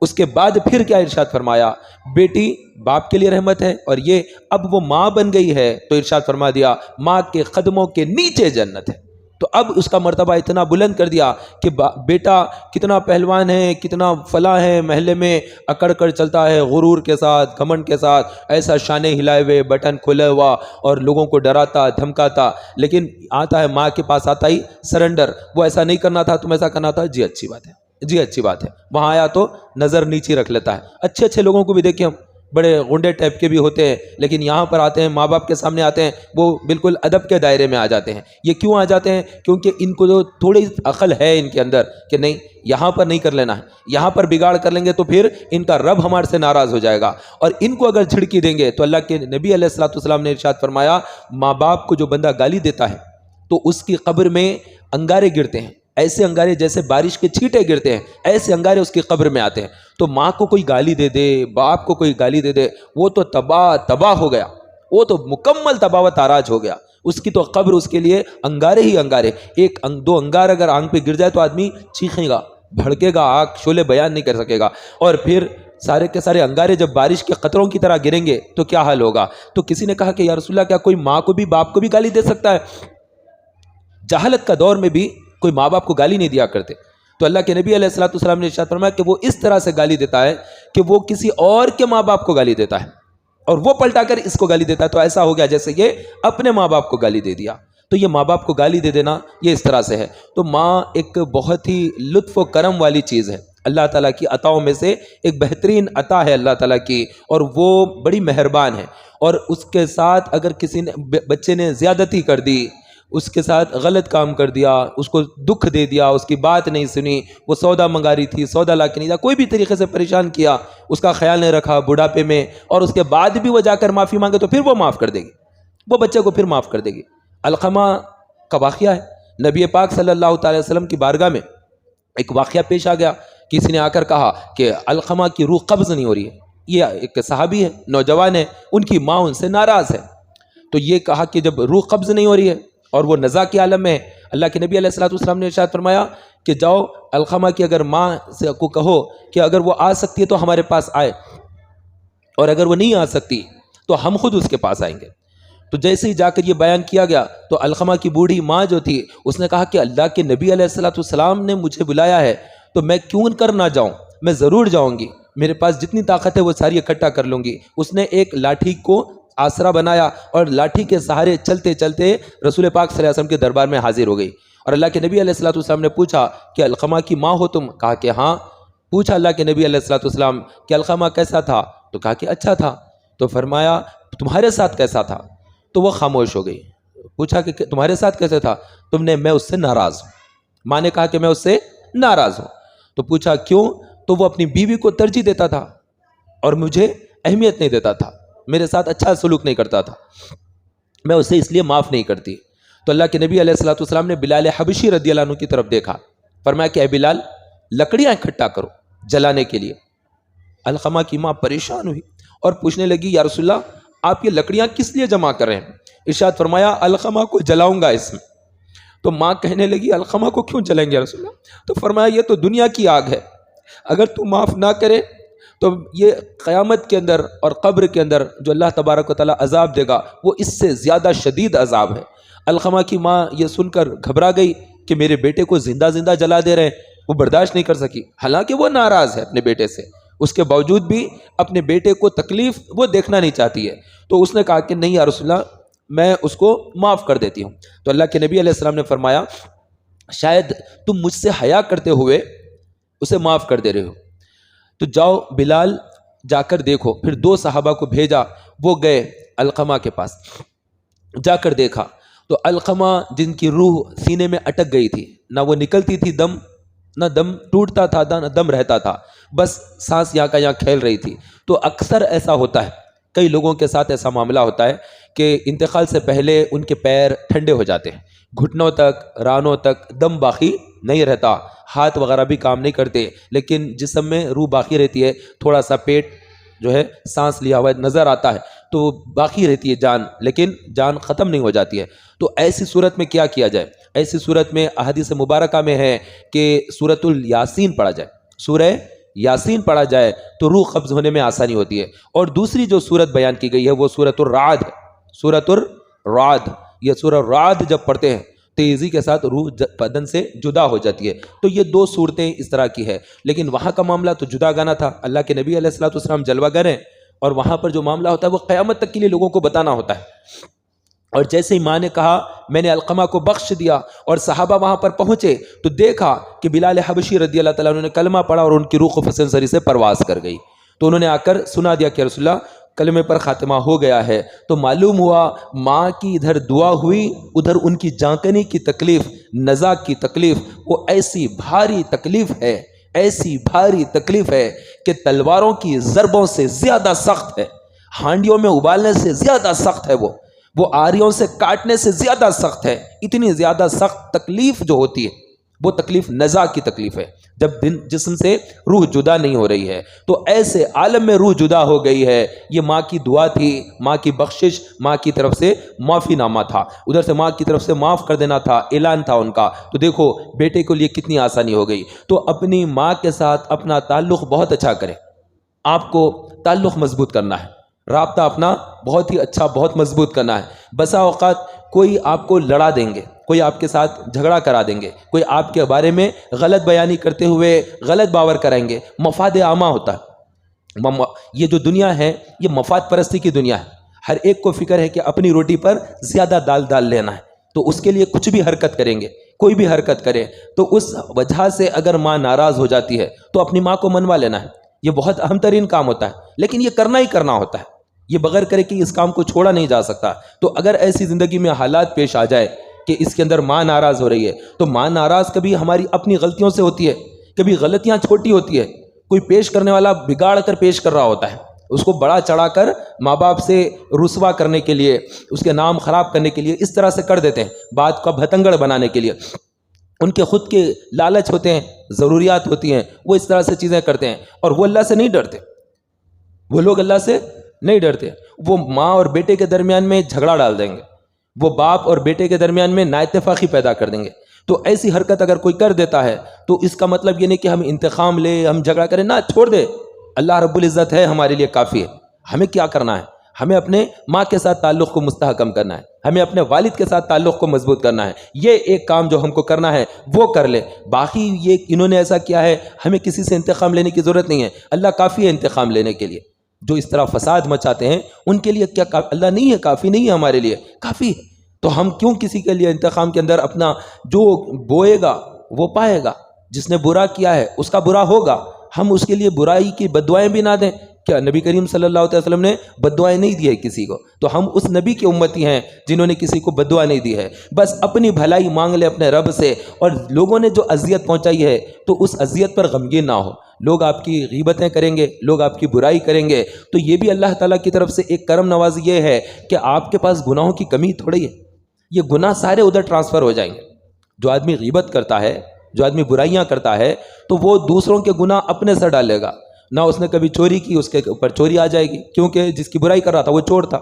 اس کے بعد پھر کیا ارشاد فرمایا؟ بیٹی باپ کے لیے رحمت ہے، اور یہ اب وہ ماں بن گئی ہے تو ارشاد فرما دیا ماں کے قدموں کے نیچے جنت ہے. تو اب اس کا مرتبہ اتنا بلند کر دیا کہ بیٹا کتنا پہلوان ہے، کتنا فلاں ہے، محلے میں اکڑ کر چلتا ہے، غرور کے ساتھ، گھمنڈ کے ساتھ، ایسا شانے ہلائے ہوئے، بٹن کھلے ہوا، اور لوگوں کو ڈراتا دھمکاتا، لیکن آتا ہے ماں کے پاس آتا ہی سرنڈر، وہ ایسا نہیں کرنا تھا، تم ایسا کرنا تھا، جی اچھی بات ہے، جی اچھی بات ہے، وہاں آیا تو نظر نیچی رکھ لیتا ہے۔ اچھے اچھے لوگوں کو بھی دیکھیں ہم، بڑے غنڈے ٹائپ کے بھی ہوتے ہیں، لیکن یہاں پر آتے ہیں ماں باپ کے سامنے آتے ہیں، وہ بالکل ادب کے دائرے میں آ جاتے ہیں۔ یہ کیوں آ جاتے ہیں؟ کیونکہ ان کو جو تھوڑی عقل ہے ان کے اندر کہ نہیں یہاں پر نہیں کر لینا ہے، یہاں پر بگاڑ کر لیں گے تو پھر ان کا رب ہمارے سے ناراض ہو جائے گا، اور ان کو اگر جھڑکی دیں گے تو اللہ کے نبی علیہ الصلوۃ والسلام نے ارشاد فرمایا، ماں باپ کو جو بندہ گالی دیتا ہے تو اس کی قبر میں انگارے گرتے ہیں، ایسے انگارے جیسے بارش کے چھینٹے گرتے ہیں، ایسے انگارے اس کی قبر میں آتے ہیں۔ تو ماں کو کوئی گالی دے دے، باپ کو کوئی گالی دے دے، وہ تو تباہ ہو گیا، وہ تو مکمل تباہ و تاراج ہو گیا، اس کی تو قبر اس کے لیے انگارے ہی انگارے۔ ایک دو انگار اگر آنکھ پہ گر جائے تو آدمی چیخے گا، بھڑکے گا، آنکھ شعلے بیان نہیں کر سکے گا، اور پھر سارے کے سارے انگارے جب بارش کے قطروں کی طرح گریں گے تو کیا حال ہوگا؟ تو کسی نے کہا کہ یا رسول اللہ کیا کوئی ماں کو بھی باپ کو بھی گالی دے سکتا ہے؟ جہالت کا دور میں بھی کوئی ماں باپ کو گالی نہیں دیا کرتے، تو اللہ کے نبی علیہ الصلوۃ والسلام نے ارشاد فرمایا کہ وہ اس طرح سے گالی دیتا ہے کہ وہ کسی اور کے ماں باپ کو گالی دیتا ہے، اور وہ پلٹا کر اس کو گالی دیتا ہے، تو ایسا ہو گیا جیسے یہ اپنے ماں باپ کو گالی دے دیا۔ تو یہ ماں باپ کو گالی دے دینا یہ اس طرح سے ہے۔ تو ماں ایک بہت ہی لطف و کرم والی چیز ہے، اللہ تعالیٰ کی عطاؤں میں سے ایک بہترین عطا ہے اللہ تعالیٰ کی، اور وہ بڑی مہربان ہے، اور اس کے ساتھ اگر کسی نے بچے نے زیادتی کر دی، اس کے ساتھ غلط کام کر دیا، اس کو دکھ دے دیا، اس کی بات نہیں سنی، وہ سودا منگا رہی تھی، سودا لا کے نہیں دیا، کوئی بھی طریقے سے پریشان کیا، اس کا خیال نہیں رکھا بڑھاپے میں، اور اس کے بعد بھی وہ جا کر معافی مانگے تو پھر وہ معاف کر دے گی، وہ بچے کو پھر معاف کر دے گی۔ علقمہ کا واقعہ ہے، نبی پاک صلی اللہ تعالی وسلم کی بارگاہ میں ایک واقعہ پیش آ گیا، کسی نے آ کر کہا کہ علقمہ کی روح قبض نہیں ہو رہی ہے، یہ ایک صحابی ہے، نوجوان ہے، ان کی ماں ان سے ناراض ہے، تو یہ کہا کہ جب روح قبض نہیں ہو رہی ہے اور وہ نزا کے عالم میں ہے، اللہ کے نبی علیہ الصلوۃ والسلام نے ارشاد فرمایا کہ جاؤ علقمہ کی اگر ماں سے کو کہو کہ اگر وہ آ سکتی ہے تو ہمارے پاس آئے، اور اگر وہ نہیں آ سکتی تو ہم خود اس کے پاس آئیں گے۔ تو جیسے ہی جا کر یہ بیان کیا گیا تو علقمہ کی بوڑھی ماں جو تھی اس نے کہا کہ اللہ کے نبی علیہ الصلوۃ والسلام نے مجھے بلایا ہے تو میں کیوں کر نہ جاؤں، میں ضرور جاؤں گی، میرے پاس جتنی طاقت ہے وہ ساری اکٹھا کر لوں گی۔ اس نے ایک لاٹھی کو آسرا بنایا اور لاٹھی کے سہارے چلتے چلتے رسول پاک صلی اللہ علیہ وسلم کے دربار میں حاضر ہو گئی، اور اللہ کے نبی علیہ الصلوۃ والسلام نے پوچھا کہ علقمہ کی ماں ہو تم؟ کہا کہ ہاں۔ پوچھا اللہ کے نبی علیہ الصلوۃ والسلام کہ علقمہ کیسا تھا؟ تو کہا کہ اچھا تھا۔ تو فرمایا تمہارے ساتھ کیسا تھا؟ تو وہ خاموش ہو گئی۔ پوچھا کہ تمہارے ساتھ کیسے تھا؟ تم نے میں اس سے ناراض ہوں۔ ماں نے کہا کہ میں اس سے ناراض ہوں۔ تو پوچھا کیوں؟ تو وہ اپنی بیوی کو ترجیح دیتا تھا اور مجھے اہمیت نہیں دیتا تھا، میرے ساتھ اچھا سلوک نہیں کرتا تھا، میں اسے اس لیے معاف نہیں کرتی۔ تو اللہ کے نبی علیہ الصلوۃ والسلام نے بلال حبشی رضی اللہ عنہ کی طرف دیکھا، فرمایا کہ اے بلال لکڑیاں اکٹھا کرو جلانے کے لیے۔ علقمہ کی ماں پریشان ہوئی اور پوچھنے لگی یا رسول اللہ آپ یہ لکڑیاں کس لیے جمع کر رہے ہیں؟ ارشاد فرمایا علقمہ کو جلاؤں گا اس میں۔ تو ماں کہنے لگی علقمہ کو کیوں جلائیں گے یا رسول اللہ؟ تو فرمایا یہ تو دنیا کی آگ ہے، اگر تو معاف نہ کرے تو یہ قیامت کے اندر اور قبر کے اندر جو اللہ تبارک و تعالیٰ عذاب دے گا وہ اس سے زیادہ شدید عذاب ہے۔ علقمہ کی ماں یہ سن کر گھبرا گئی کہ میرے بیٹے کو زندہ زندہ جلا دے رہے ہیں، وہ برداشت نہیں کر سکی، حالانکہ وہ ناراض ہے اپنے بیٹے سے، اس کے باوجود بھی اپنے بیٹے کو تکلیف وہ دیکھنا نہیں چاہتی ہے۔ تو اس نے کہا کہ نہیں یا رسول اللہ میں اس کو معاف کر دیتی ہوں۔ تو اللہ کے نبی علیہ السلام نے فرمایا شاید تم مجھ سے حیا کرتے ہوئے اسے معاف کر دے رہے ہو، تو جاؤ بلال جا کر دیکھو۔ پھر 2 صحابہ کو بھیجا، وہ گئے علقمہ کے پاس، جا کر دیکھا تو علقمہ جن کی روح سینے میں اٹک گئی تھی، نہ وہ نکلتی تھی دم، نہ دم ٹوٹتا تھا نہ دم رہتا تھا، بس سانس یہاں کا یہاں کھیل رہی تھی۔ تو اکثر ایسا ہوتا ہے، کئی لوگوں کے ساتھ ایسا معاملہ ہوتا ہے کہ انتقال سے پہلے ان کے پیر ٹھنڈے ہو جاتے ہیں، گھٹنوں تک رانوں تک دم باقی نہیں رہتا، ہاتھ وغیرہ بھی کام نہیں کرتے، لیکن جسم میں روح باقی رہتی ہے، تھوڑا سا پیٹ جو ہے سانس لیا ہوا نظر آتا ہے تو باقی رہتی ہے جان، لیکن جان ختم نہیں ہو جاتی ہے۔ تو ایسی صورت میں کیا کیا جائے؟ ایسی صورت میں احادیث مبارکہ میں ہے کہ سورۃ الیاسین پڑھا جائے، سورہ یاسین پڑھا جائے تو روح قبض ہونے میں آسانی ہوتی ہے۔ اور دوسری جو سورت بیان کی گئی ہے وہ سورۃ الرعد ہے، سورۃ الرعد، یہ سورہ الرعد جب پڑھتے ہیں تیزی کے ساتھ روح بدن سے جدا ہو جاتی ہے. تو یہ دو صورتیں اس طرح کی ہے. لیکن وہاں کا معاملہ تو جدا گانا تھا. اللہ کے نبی علیہ الصلوۃ والسلام جلوہ گر ہیں، اور وہاں پر جو معاملہ ہوتا ہے وہ قیامت تک کے لیے لوگوں کو بتانا ہوتا ہے. اور جیسے ہی ماں نے کہا میں نے علقمہ کو بخش دیا، اور صحابہ وہاں پر پہنچے تو دیکھا کہ بلال حبشی رضی اللہ تعالیٰ عنہ نے کلمہ پڑھا اور ان کی روح خفص سری سے پرواز کر گئی. تو انہوں نے آ کر سنا دیا کہ رسول اللہ کلمے پر خاتمہ ہو گیا ہے. تو معلوم ہوا ماں کی ادھر دعا ہوئی، ادھر ان کی جانکنی کی تکلیف، نزا کی تکلیف، وہ ایسی بھاری تکلیف ہے، ایسی بھاری تکلیف ہے کہ تلواروں کی ضربوں سے زیادہ سخت ہے، ہانڈیوں میں ابالنے سے زیادہ سخت ہے، وہ آریوں سے کاٹنے سے زیادہ سخت ہے. اتنی زیادہ سخت تکلیف جو ہوتی ہے وہ تکلیف نزا کی تکلیف ہے، جب جسم سے روح جدا نہیں ہو رہی ہے. تو ایسے عالم میں روح جدا ہو گئی ہے. یہ ماں کی دعا تھی، ماں کی بخشش، ماں کی طرف سے معافی نامہ تھا، ادھر سے ماں کی طرف سے معاف کر دینا تھا، اعلان تھا ان کا. تو دیکھو بیٹے کے لیے کتنی آسانی ہو گئی. تو اپنی ماں کے ساتھ اپنا تعلق بہت اچھا کریں. آپ کو تعلق مضبوط کرنا ہے، رابطہ اپنا بہت ہی اچھا، بہت مضبوط کرنا ہے. بسا اوقات کوئی آپ کو لڑا دیں گے، کوئی آپ کے ساتھ جھگڑا کرا دیں گے، کوئی آپ کے بارے میں غلط بیانی کرتے ہوئے غلط باور کرائیں گے. مفاد عامہ ہوتا ہے. یہ جو دنیا ہے یہ مفاد پرستی کی دنیا ہے. ہر ایک کو فکر ہے کہ اپنی روٹی پر زیادہ دال ڈال لینا ہے. تو اس کے لیے کچھ بھی حرکت کریں گے، کوئی بھی حرکت کرے تو اس وجہ سے اگر ماں ناراض ہو جاتی ہے تو اپنی ماں کو منوا لینا ہے. یہ بہت اہم ترین کام ہوتا ہے، لیکن یہ کرنا ہی کرنا ہوتا ہے. یہ بغیر کرے کہ اس کام کو چھوڑا نہیں جا سکتا. تو اگر ایسی زندگی میں حالات پیش آ جائے کہ اس کے اندر ماں ناراض ہو رہی ہے، تو ماں ناراض کبھی ہماری اپنی غلطیوں سے ہوتی ہے، کبھی غلطیاں چھوٹی ہوتی ہے. کوئی پیش کرنے والا بگاڑ کر پیش کر رہا ہوتا ہے، اس کو بڑا چڑھا کر ماں باپ سے رسوا کرنے کے لیے، اس کے نام خراب کرنے کے لیے اس طرح سے کر دیتے ہیں، بات کا بھتنگڑ بنانے کے لیے. ان کے خود کے لالچ ہوتے ہیں، ضروریات ہوتی ہیں، وہ اس طرح سے چیزیں کرتے ہیں. اور وہ اللہ سے نہیں ڈرتے، وہ لوگ اللہ سے نہیں ڈرتے. وہ ماں اور بیٹے کے درمیان میں جھگڑا ڈال دیں گے، وہ باپ اور بیٹے کے درمیان میں نااتفاقی پیدا کر دیں گے. تو ایسی حرکت اگر کوئی کر دیتا ہے تو اس کا مطلب یہ نہیں کہ ہم انتقام لیں، ہم جھگڑا کریں، نہ، چھوڑ دے. اللہ رب العزت ہے ہمارے لیے کافی ہے. ہمیں کیا کرنا ہے؟ ہمیں اپنے ماں کے ساتھ تعلق کو مستحکم کرنا ہے، ہمیں اپنے والد کے ساتھ تعلق کو مضبوط کرنا ہے. یہ ایک کام جو ہم کو کرنا ہے وہ کر لے. باقی یہ انہوں نے ایسا کیا ہے، ہمیں کسی سے انتقام لینے کی ضرورت نہیں ہے. اللہ کافی ہے انتقام لینے کے لیے. جو اس طرح فساد مچاتے ہیں ان کے لیے کیا اللہ نہیں ہے؟ کافی نہیں ہے ہمارے لیے؟ کافی ہے. تو ہم کیوں کسی کے لیے انتقام کے اندر اپنا، جو بوئے گا وہ پائے گا. جس نے برا کیا ہے اس کا برا ہوگا. ہم اس کے لیے برائی کی بددعائیں بھی نہ دیں. کیا نبی کریم صلی اللہ علیہ وسلم نے بددعائیں نہیں دی ہے کسی کو؟ تو ہم اس نبی کی امتی ہیں جنہوں نے کسی کو بددعا نہیں دی ہے. بس اپنی بھلائی مانگ لے اپنے رب سے. اور لوگوں نے جو اذیت پہنچائی ہے تو اس اذیت پر غمگین نہ ہو. لوگ آپ کی غیبتیں کریں گے، لوگ آپ کی برائی کریں گے، تو یہ بھی اللہ تعالیٰ کی طرف سے ایک کرم نوازی یہ ہے کہ آپ کے پاس گناہوں کی کمی تھوڑی ہے. یہ گناہ سارے ادھر ٹرانسفر ہو جائیں گے. جو آدمی غیبت کرتا ہے، جو آدمی برائیاں کرتا ہے، تو وہ دوسروں کے گناہ اپنے سر ڈالے گا. نہ اس نے کبھی چوری کی، اس کے اوپر چوری آ جائے گی، کیونکہ جس کی برائی کر رہا تھا وہ چور تھا،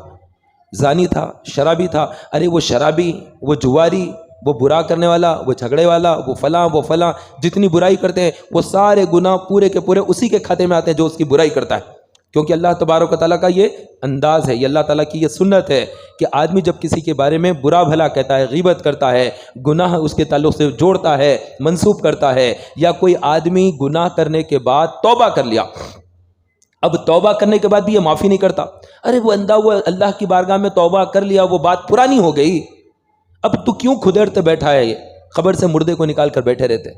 زانی تھا، شرابی تھا. ارے وہ شرابی، وہ جواری، وہ برا کرنے والا، وہ جھگڑے والا، وہ فلاں، جتنی برائی کرتے ہیں وہ سارے گناہ پورے کے پورے اسی کے کھاتے میں آتے ہیں جو اس کی برائی کرتا ہے. کیونکہ اللہ تبارک و تعالیٰ کا یہ انداز ہے، یہ اللہ تعالیٰ کی یہ سنت ہے کہ آدمی جب کسی کے بارے میں برا بھلا کہتا ہے، غیبت کرتا ہے، گناہ اس کے تعلق سے جوڑتا ہے، منسوب کرتا ہے، یا کوئی آدمی گناہ کرنے کے بعد توبہ کر لیا، اب توبہ کرنے کے بعد بھی یہ معافی نہیں کرتا. ارے وہ اندھا ہوا اللہ کی بارگاہ میں توبہ کر لیا، وہ بات پرانی ہو گئی، اب تو کیوں کھدیڑتے بیٹھا ہے؟ یہ قبر سے مردے کو نکال کر بیٹھے رہتے.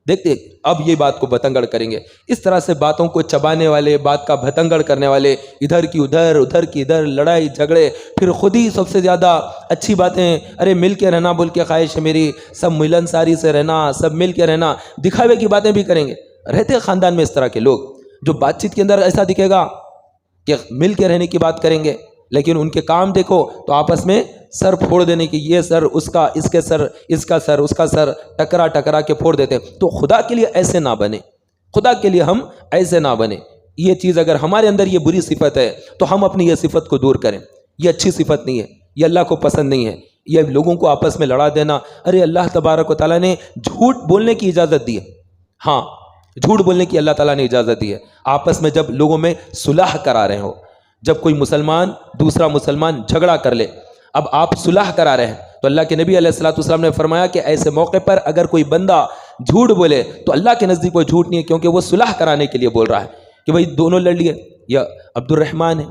دیکھتے اب یہ بات کو بھتنگڑ کریں گے. اس طرح سے باتوں کو چبانے والے، بات کا بھتنگڑ کرنے والے، ادھر کی ادھر، ادھر کی ادھر، لڑائی جھگڑے، پھر خود ہی سب سے زیادہ اچھی باتیں، ارے مل کے رہنا بول کے خواہش ہے میری، سب ملن ساری سے رہنا، سب مل کے رہنا، دکھاوے کی باتیں بھی کریں گے. رہتے خاندان میں اس طرح کے لوگ جو بات چیت کے اندر ایسا دکھے گا کہ مل کے رہنے کی بات کریں گے، لیکن ان کے کام دیکھو تو آپس میں سر پھوڑ دینے کی، یہ سر اس کا، اس کے سر، اس کا سر، اس کا سر، ٹکرا کے پھوڑ دیتے. تو خدا کے لیے ایسے نہ بنے، خدا کے لیے ہم ایسے نہ بنے. یہ چیز اگر ہمارے اندر یہ بری صفت ہے تو ہم اپنی یہ صفت کو دور کریں. یہ اچھی صفت نہیں ہے، یہ اللہ کو پسند نہیں ہے. یہ لوگوں کو آپس میں لڑا دینا، ارے اللہ تبارک و تعالیٰ نے جھوٹ بولنے کی اجازت دی ہے. ہاں، جھوٹ بولنے کی اللہ تعالیٰ نے اجازت دی ہے. آپس میں جب لوگوں میں صلح کرا رہے ہو، جب کوئی مسلمان دوسرا مسلمان جھگڑا کر لے، اب آپ صلح کرا رہے ہیں تو اللہ کے نبی علیہ الصلوۃ والسلام نے فرمایا کہ ایسے موقع پر اگر کوئی بندہ جھوٹ بولے تو اللہ کے نزدیک وہ جھوٹ نہیں ہے، کیونکہ وہ صلح کرانے کے لیے بول رہا ہے کہ بھائی دونوں لڑ لیے، یا عبد الرحمن ہے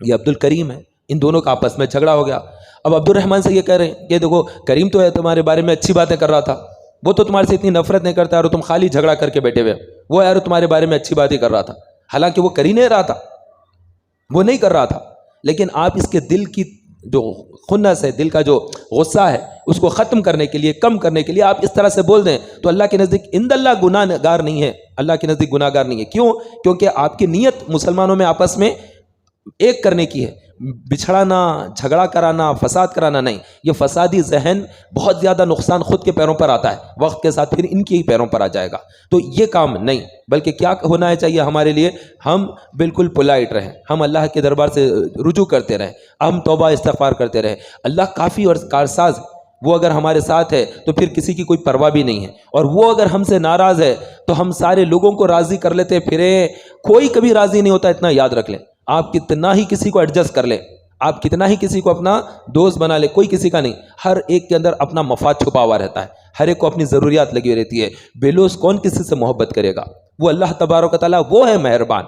یا عبد الکریم ہے، ان دونوں کا آپس میں جھگڑا ہو گیا. اب عبد الرحمن سے یہ کہہ رہے ہیں کہ دیکھو کریم تو ہے تمہارے بارے میں اچھی باتیں کر رہا تھا، وہ تو تمہارے سے اتنی نفرت نہیں کرتا اور تم خالی جھگڑا کر کے بیٹھے ہوئے، وہ یار تمہارے بارے میں اچھی بات ہی کر رہا تھا، حالانکہ وہ کر ہی نہیں رہا تھا، وہ نہیں کر رہا تھا. لیکن آپ اس کے دل کی جو خنس ہے، دل کا جو غصہ ہے، اس کو ختم کرنے کے لیے، کم کرنے کے لیے آپ اس طرح سے بول دیں تو اللہ کے نزدیک عند اللہ گناہ گار نہیں ہے، اللہ کے نزدیک گناہ گار نہیں ہے. کیوں؟ کیونکہ آپ کی نیت مسلمانوں میں آپس میں ایک کرنے کی ہے، بچھڑانا، جھگڑا کرانا، فساد کرانا نہیں. یہ فسادی ذہن بہت زیادہ نقصان خود کے پیروں پر آتا ہے، وقت کے ساتھ پھر ان کے ہی پیروں پر آ جائے گا. تو یہ کام نہیں، بلکہ کیا ہونا چاہیے ہمارے لیے، ہم بالکل پولائٹ رہیں، ہم اللہ کے دربار سے رجوع کرتے رہیں، ہم توبہ استغفار کرتے رہیں. اللہ کافی اور کارساز، وہ اگر ہمارے ساتھ ہے تو پھر کسی کی کوئی پرواہ بھی نہیں ہے، اور وہ اگر ہم سے ناراض ہے تو ہم سارے لوگوں کو راضی کر لیتے پھریں. کوئی کبھی راضی نہیں ہوتا، اتنا یاد رکھ لیں. آپ کتنا ہی کسی کو ایڈجسٹ کر لیں، آپ کتنا ہی کسی کو اپنا دوست بنا لیں، کوئی کسی کا نہیں. ہر ایک کے اندر اپنا مفاد چھپا ہوا رہتا ہے، ہر ایک کو اپنی ضروریات لگی رہتی ہے. بے لوث کون کسی سے محبت کرے گا؟ وہ اللہ تبارک و تعالیٰ وہ ہے مہربان،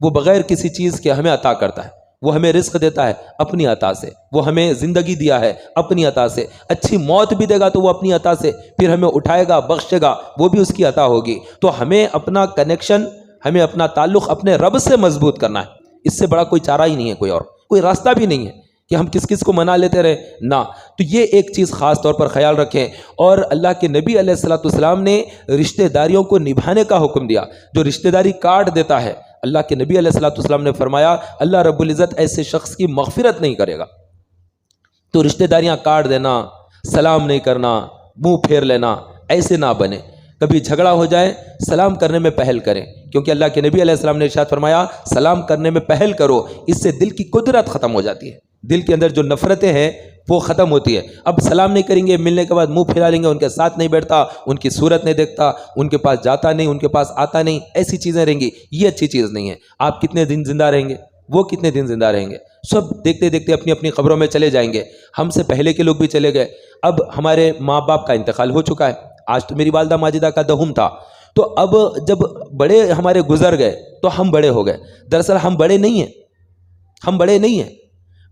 وہ بغیر کسی چیز کے ہمیں عطا کرتا ہے، وہ ہمیں رزق دیتا ہے اپنی عطا سے، وہ ہمیں زندگی دیا ہے اپنی عطا سے، اچھی موت بھی دے گا تو وہ اپنی عطا سے، پھر ہمیں اٹھائے گا، بخشے گا، وہ بھی اس کی عطا ہوگی. تو ہمیں اپنا کنیکشن، ہمیں اپنا تعلق اپنے رب سے مضبوط کرنا ہے. اس سے بڑا کوئی چارہ ہی نہیں ہے، کوئی راستہ بھی نہیں ہے کہ ہم کس کس کو منا لیتے رہے نہ. تو یہ ایک چیز خاص طور پر خیال رکھیں. اور اللہ کے نبی علیہ الصلوۃ والسلام نے رشتہ داریوں کو نبھانے کا حکم دیا. جو رشتہ داری کاٹ دیتا ہے، اللہ کے نبی علیہ الصلوۃ والسلام نے فرمایا اللہ رب العزت ایسے شخص کی مغفرت نہیں کرے گا. تو رشتہ داریاں کاٹ دینا، سلام نہیں کرنا، منہ پھیر لینا، ایسے نہ بنے. کبھی جھگڑا ہو جائے سلام کرنے میں پہل کریں، کیونکہ اللہ کے نبی علیہ السلام نے ارشاد فرمایا سلام کرنے میں پہل کرو، اس سے دل کی قدرت ختم ہو جاتی ہے، دل کے اندر جو نفرتیں ہیں وہ ختم ہوتی ہے. اب سلام نہیں کریں گے، ملنے کے بعد منہ پھیلا لیں گے، ان کے ساتھ نہیں بیٹھتا، ان کی صورت نہیں دیکھتا، ان کے پاس جاتا نہیں، ان کے پاس آتا نہیں، ایسی چیزیں رہیں گی. یہ اچھی چیز نہیں ہے. آپ کتنے دن زندہ رہیں گے، وہ کتنے دن زندہ رہیں گے، سب دیکھتے دیکھتے اپنی اپنی قبروں میں چلے جائیں گے. ہم سے پہلے کے لوگ بھی چلے گئے. اب ہمارے ماں باپ کا انتقال ہو چکا ہے. آج تو میری والدہ ماجدہ کا دہم تھا، تو اب جب بڑے ہمارے گزر گئے تو ہم بڑے ہو گئے. دراصل ہم بڑے نہیں ہیں، ہم بڑے نہیں ہیں.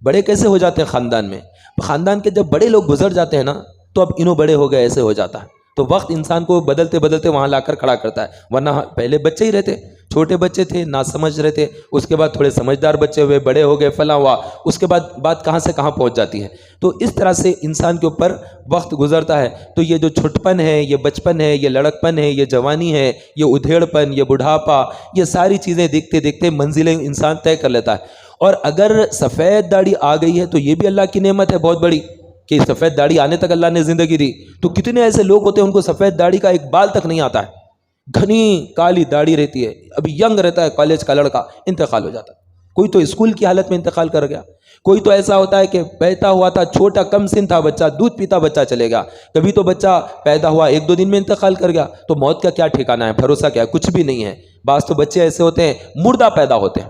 بڑے کیسے ہو جاتے ہیں خاندان میں؟ خاندان کے جب بڑے لوگ گزر جاتے ہیں نا تو اب انہوں بڑے ہو گئے ایسے ہو جاتا ہے. تو وقت انسان کو بدلتے بدلتے وہاں لا کر کھڑا کرتا ہے. ورنہ پہلے بچے ہی رہتے، چھوٹے بچے تھے، نہ سمجھ رہے تھے، اس کے بعد تھوڑے سمجھدار بچے ہوئے، بڑے ہو گئے، فلاں ہوا، اس کے بعد بات کہاں سے کہاں پہنچ جاتی ہے. تو اس طرح سے انسان کے اوپر وقت گزرتا ہے. تو یہ جو چھٹپن ہے، یہ بچپن ہے، یہ لڑکپن ہے، یہ جوانی ہے، یہ ادھیڑ پن، یہ بڑھاپا، یہ ساری چیزیں دیکھتے دیکھتے منزلیں انسان طے کر لیتا ہے. اور اگر سفید داڑھی آ گئی ہے تو یہ بھی اللہ کی نعمت ہے بہت بڑی کہ سفید داڑھی آنے تک اللہ نے زندگی دی. تو کتنے ایسے لوگ ہوتے ہیں ان کو سفید داڑھی کا ایک بال تک نہیں آتا ہے، گھنی کالی داڑھی رہتی ہے، ابھی ینگ رہتا ہے، کالج کا لڑکا، انتقال ہو جاتا ہے. کوئی تو اسکول کی حالت میں انتقال کر گیا. کوئی تو ایسا ہوتا ہے کہ پیدا ہوا تھا، چھوٹا کم سن تھا بچہ، دودھ پیتا بچہ چلے گیا. کبھی تو بچہ پیدا ہوا 1-2 دن میں انتقال کر گیا. تو موت کا کیا ٹھکانہ ہے، بھروسہ کیا ہے؟ کچھ بھی نہیں ہے. بعض تو بچے ایسے ہوتے ہیں مردہ پیدا ہوتے ہیں،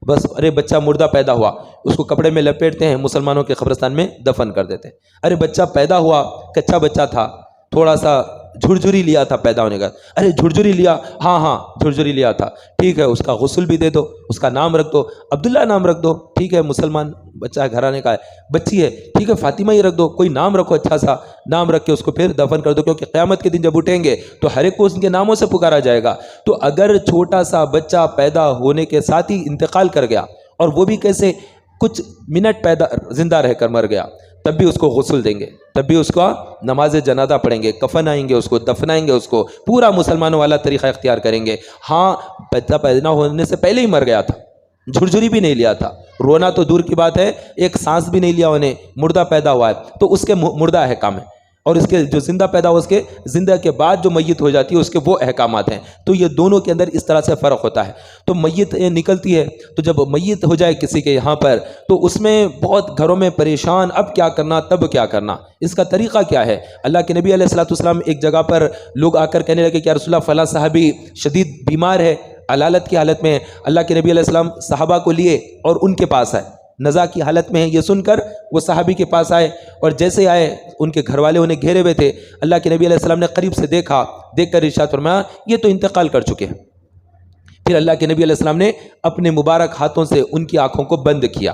بس ارے بچہ مردہ پیدا ہوا، اس کو کپڑے میں لپیٹتے ہیں، مسلمانوں کے قبرستان میں دفن کر دیتے ہیں. ارے بچہ پیدا ہوا، کچا بچہ تھا، تھوڑا سا جھرجھری لیا تھا پیدا ہونے کا، ارے جھرجھری لیا، ہاں جھرجھری لیا تھا، ٹھیک ہے اس کا غسل بھی دے دو، اس کا نام رکھ دو، عبداللہ نام رکھ دو، ٹھیک ہے مسلمان بچہ ہے، گھرانے کا ہے، بچی ہے، ٹھیک ہے فاطمہ ہی رکھ دو، کوئی نام رکھو اچھا سا نام رکھ کے اس کو پھر دفن کر دو، کیونکہ قیامت کے دن جب اٹھیں گے تو ہر ایک کو ان کے ناموں سے پکارا جائے گا. تو اگر چھوٹا سا بچہ پیدا ہونے کے ساتھ ہی انتقال کر گیا، اور وہ بھی کیسے کچھ منٹ زندہ رہ کر مر گیا، تب بھی اس کو غسل دیں گے، تب بھی اس کو نماز جنازہ پڑھیں گے، کفن آئیں گے، اس کو دفنائیں گے، اس کو پورا مسلمانوں والا طریقہ اختیار کریں گے. ہاں بچہ پیدا ہونے سے پہلے ہی مر گیا تھا، جھرجھری بھی نہیں لیا تھا، رونا تو دور کی بات ہے، ایک سانس بھی نہیں لیا انہیں، مردہ پیدا ہوا ہے تو اس کے مردہ احکام ہے، اور اس کے جو زندہ پیدا ہو اس کے زندہ کے بعد جو میت ہو جاتی ہے اس کے وہ احکامات ہیں. تو یہ دونوں کے اندر اس طرح سے فرق ہوتا ہے. تو میت نکلتی ہے، تو جب میت ہو جائے کسی کے یہاں پر تو اس میں بہت گھروں میں پریشان، اب کیا کرنا تب کیا کرنا، اس کا طریقہ کیا ہے. اللہ کے نبی علیہ الصلوۃ والسلام ایک جگہ پر لوگ آ کر کہنے لگے کہ یا رسول اللہ فلاں صحابی شدید بیمار ہے، علالت کی حالت میں. اللہ کے نبی علیہ السلام صحابہ کو لیے اور ان کے پاس آئے. نزا کی حالت میں ہیں۔ یہ سن کر وہ صحابی کے پاس آئے، اور جیسے آئے ان کے گھر والے انہیں گھیرے ہوئے تھے۔ اللہ کے نبی علیہ السلام نے قریب سے دیکھا، دیکھ کر ارشاد فرمایا یہ تو انتقال کر چکے ہیں۔ پھر اللہ کے نبی علیہ السلام نے اپنے مبارک ہاتھوں سے ان کی آنکھوں کو بند کیا۔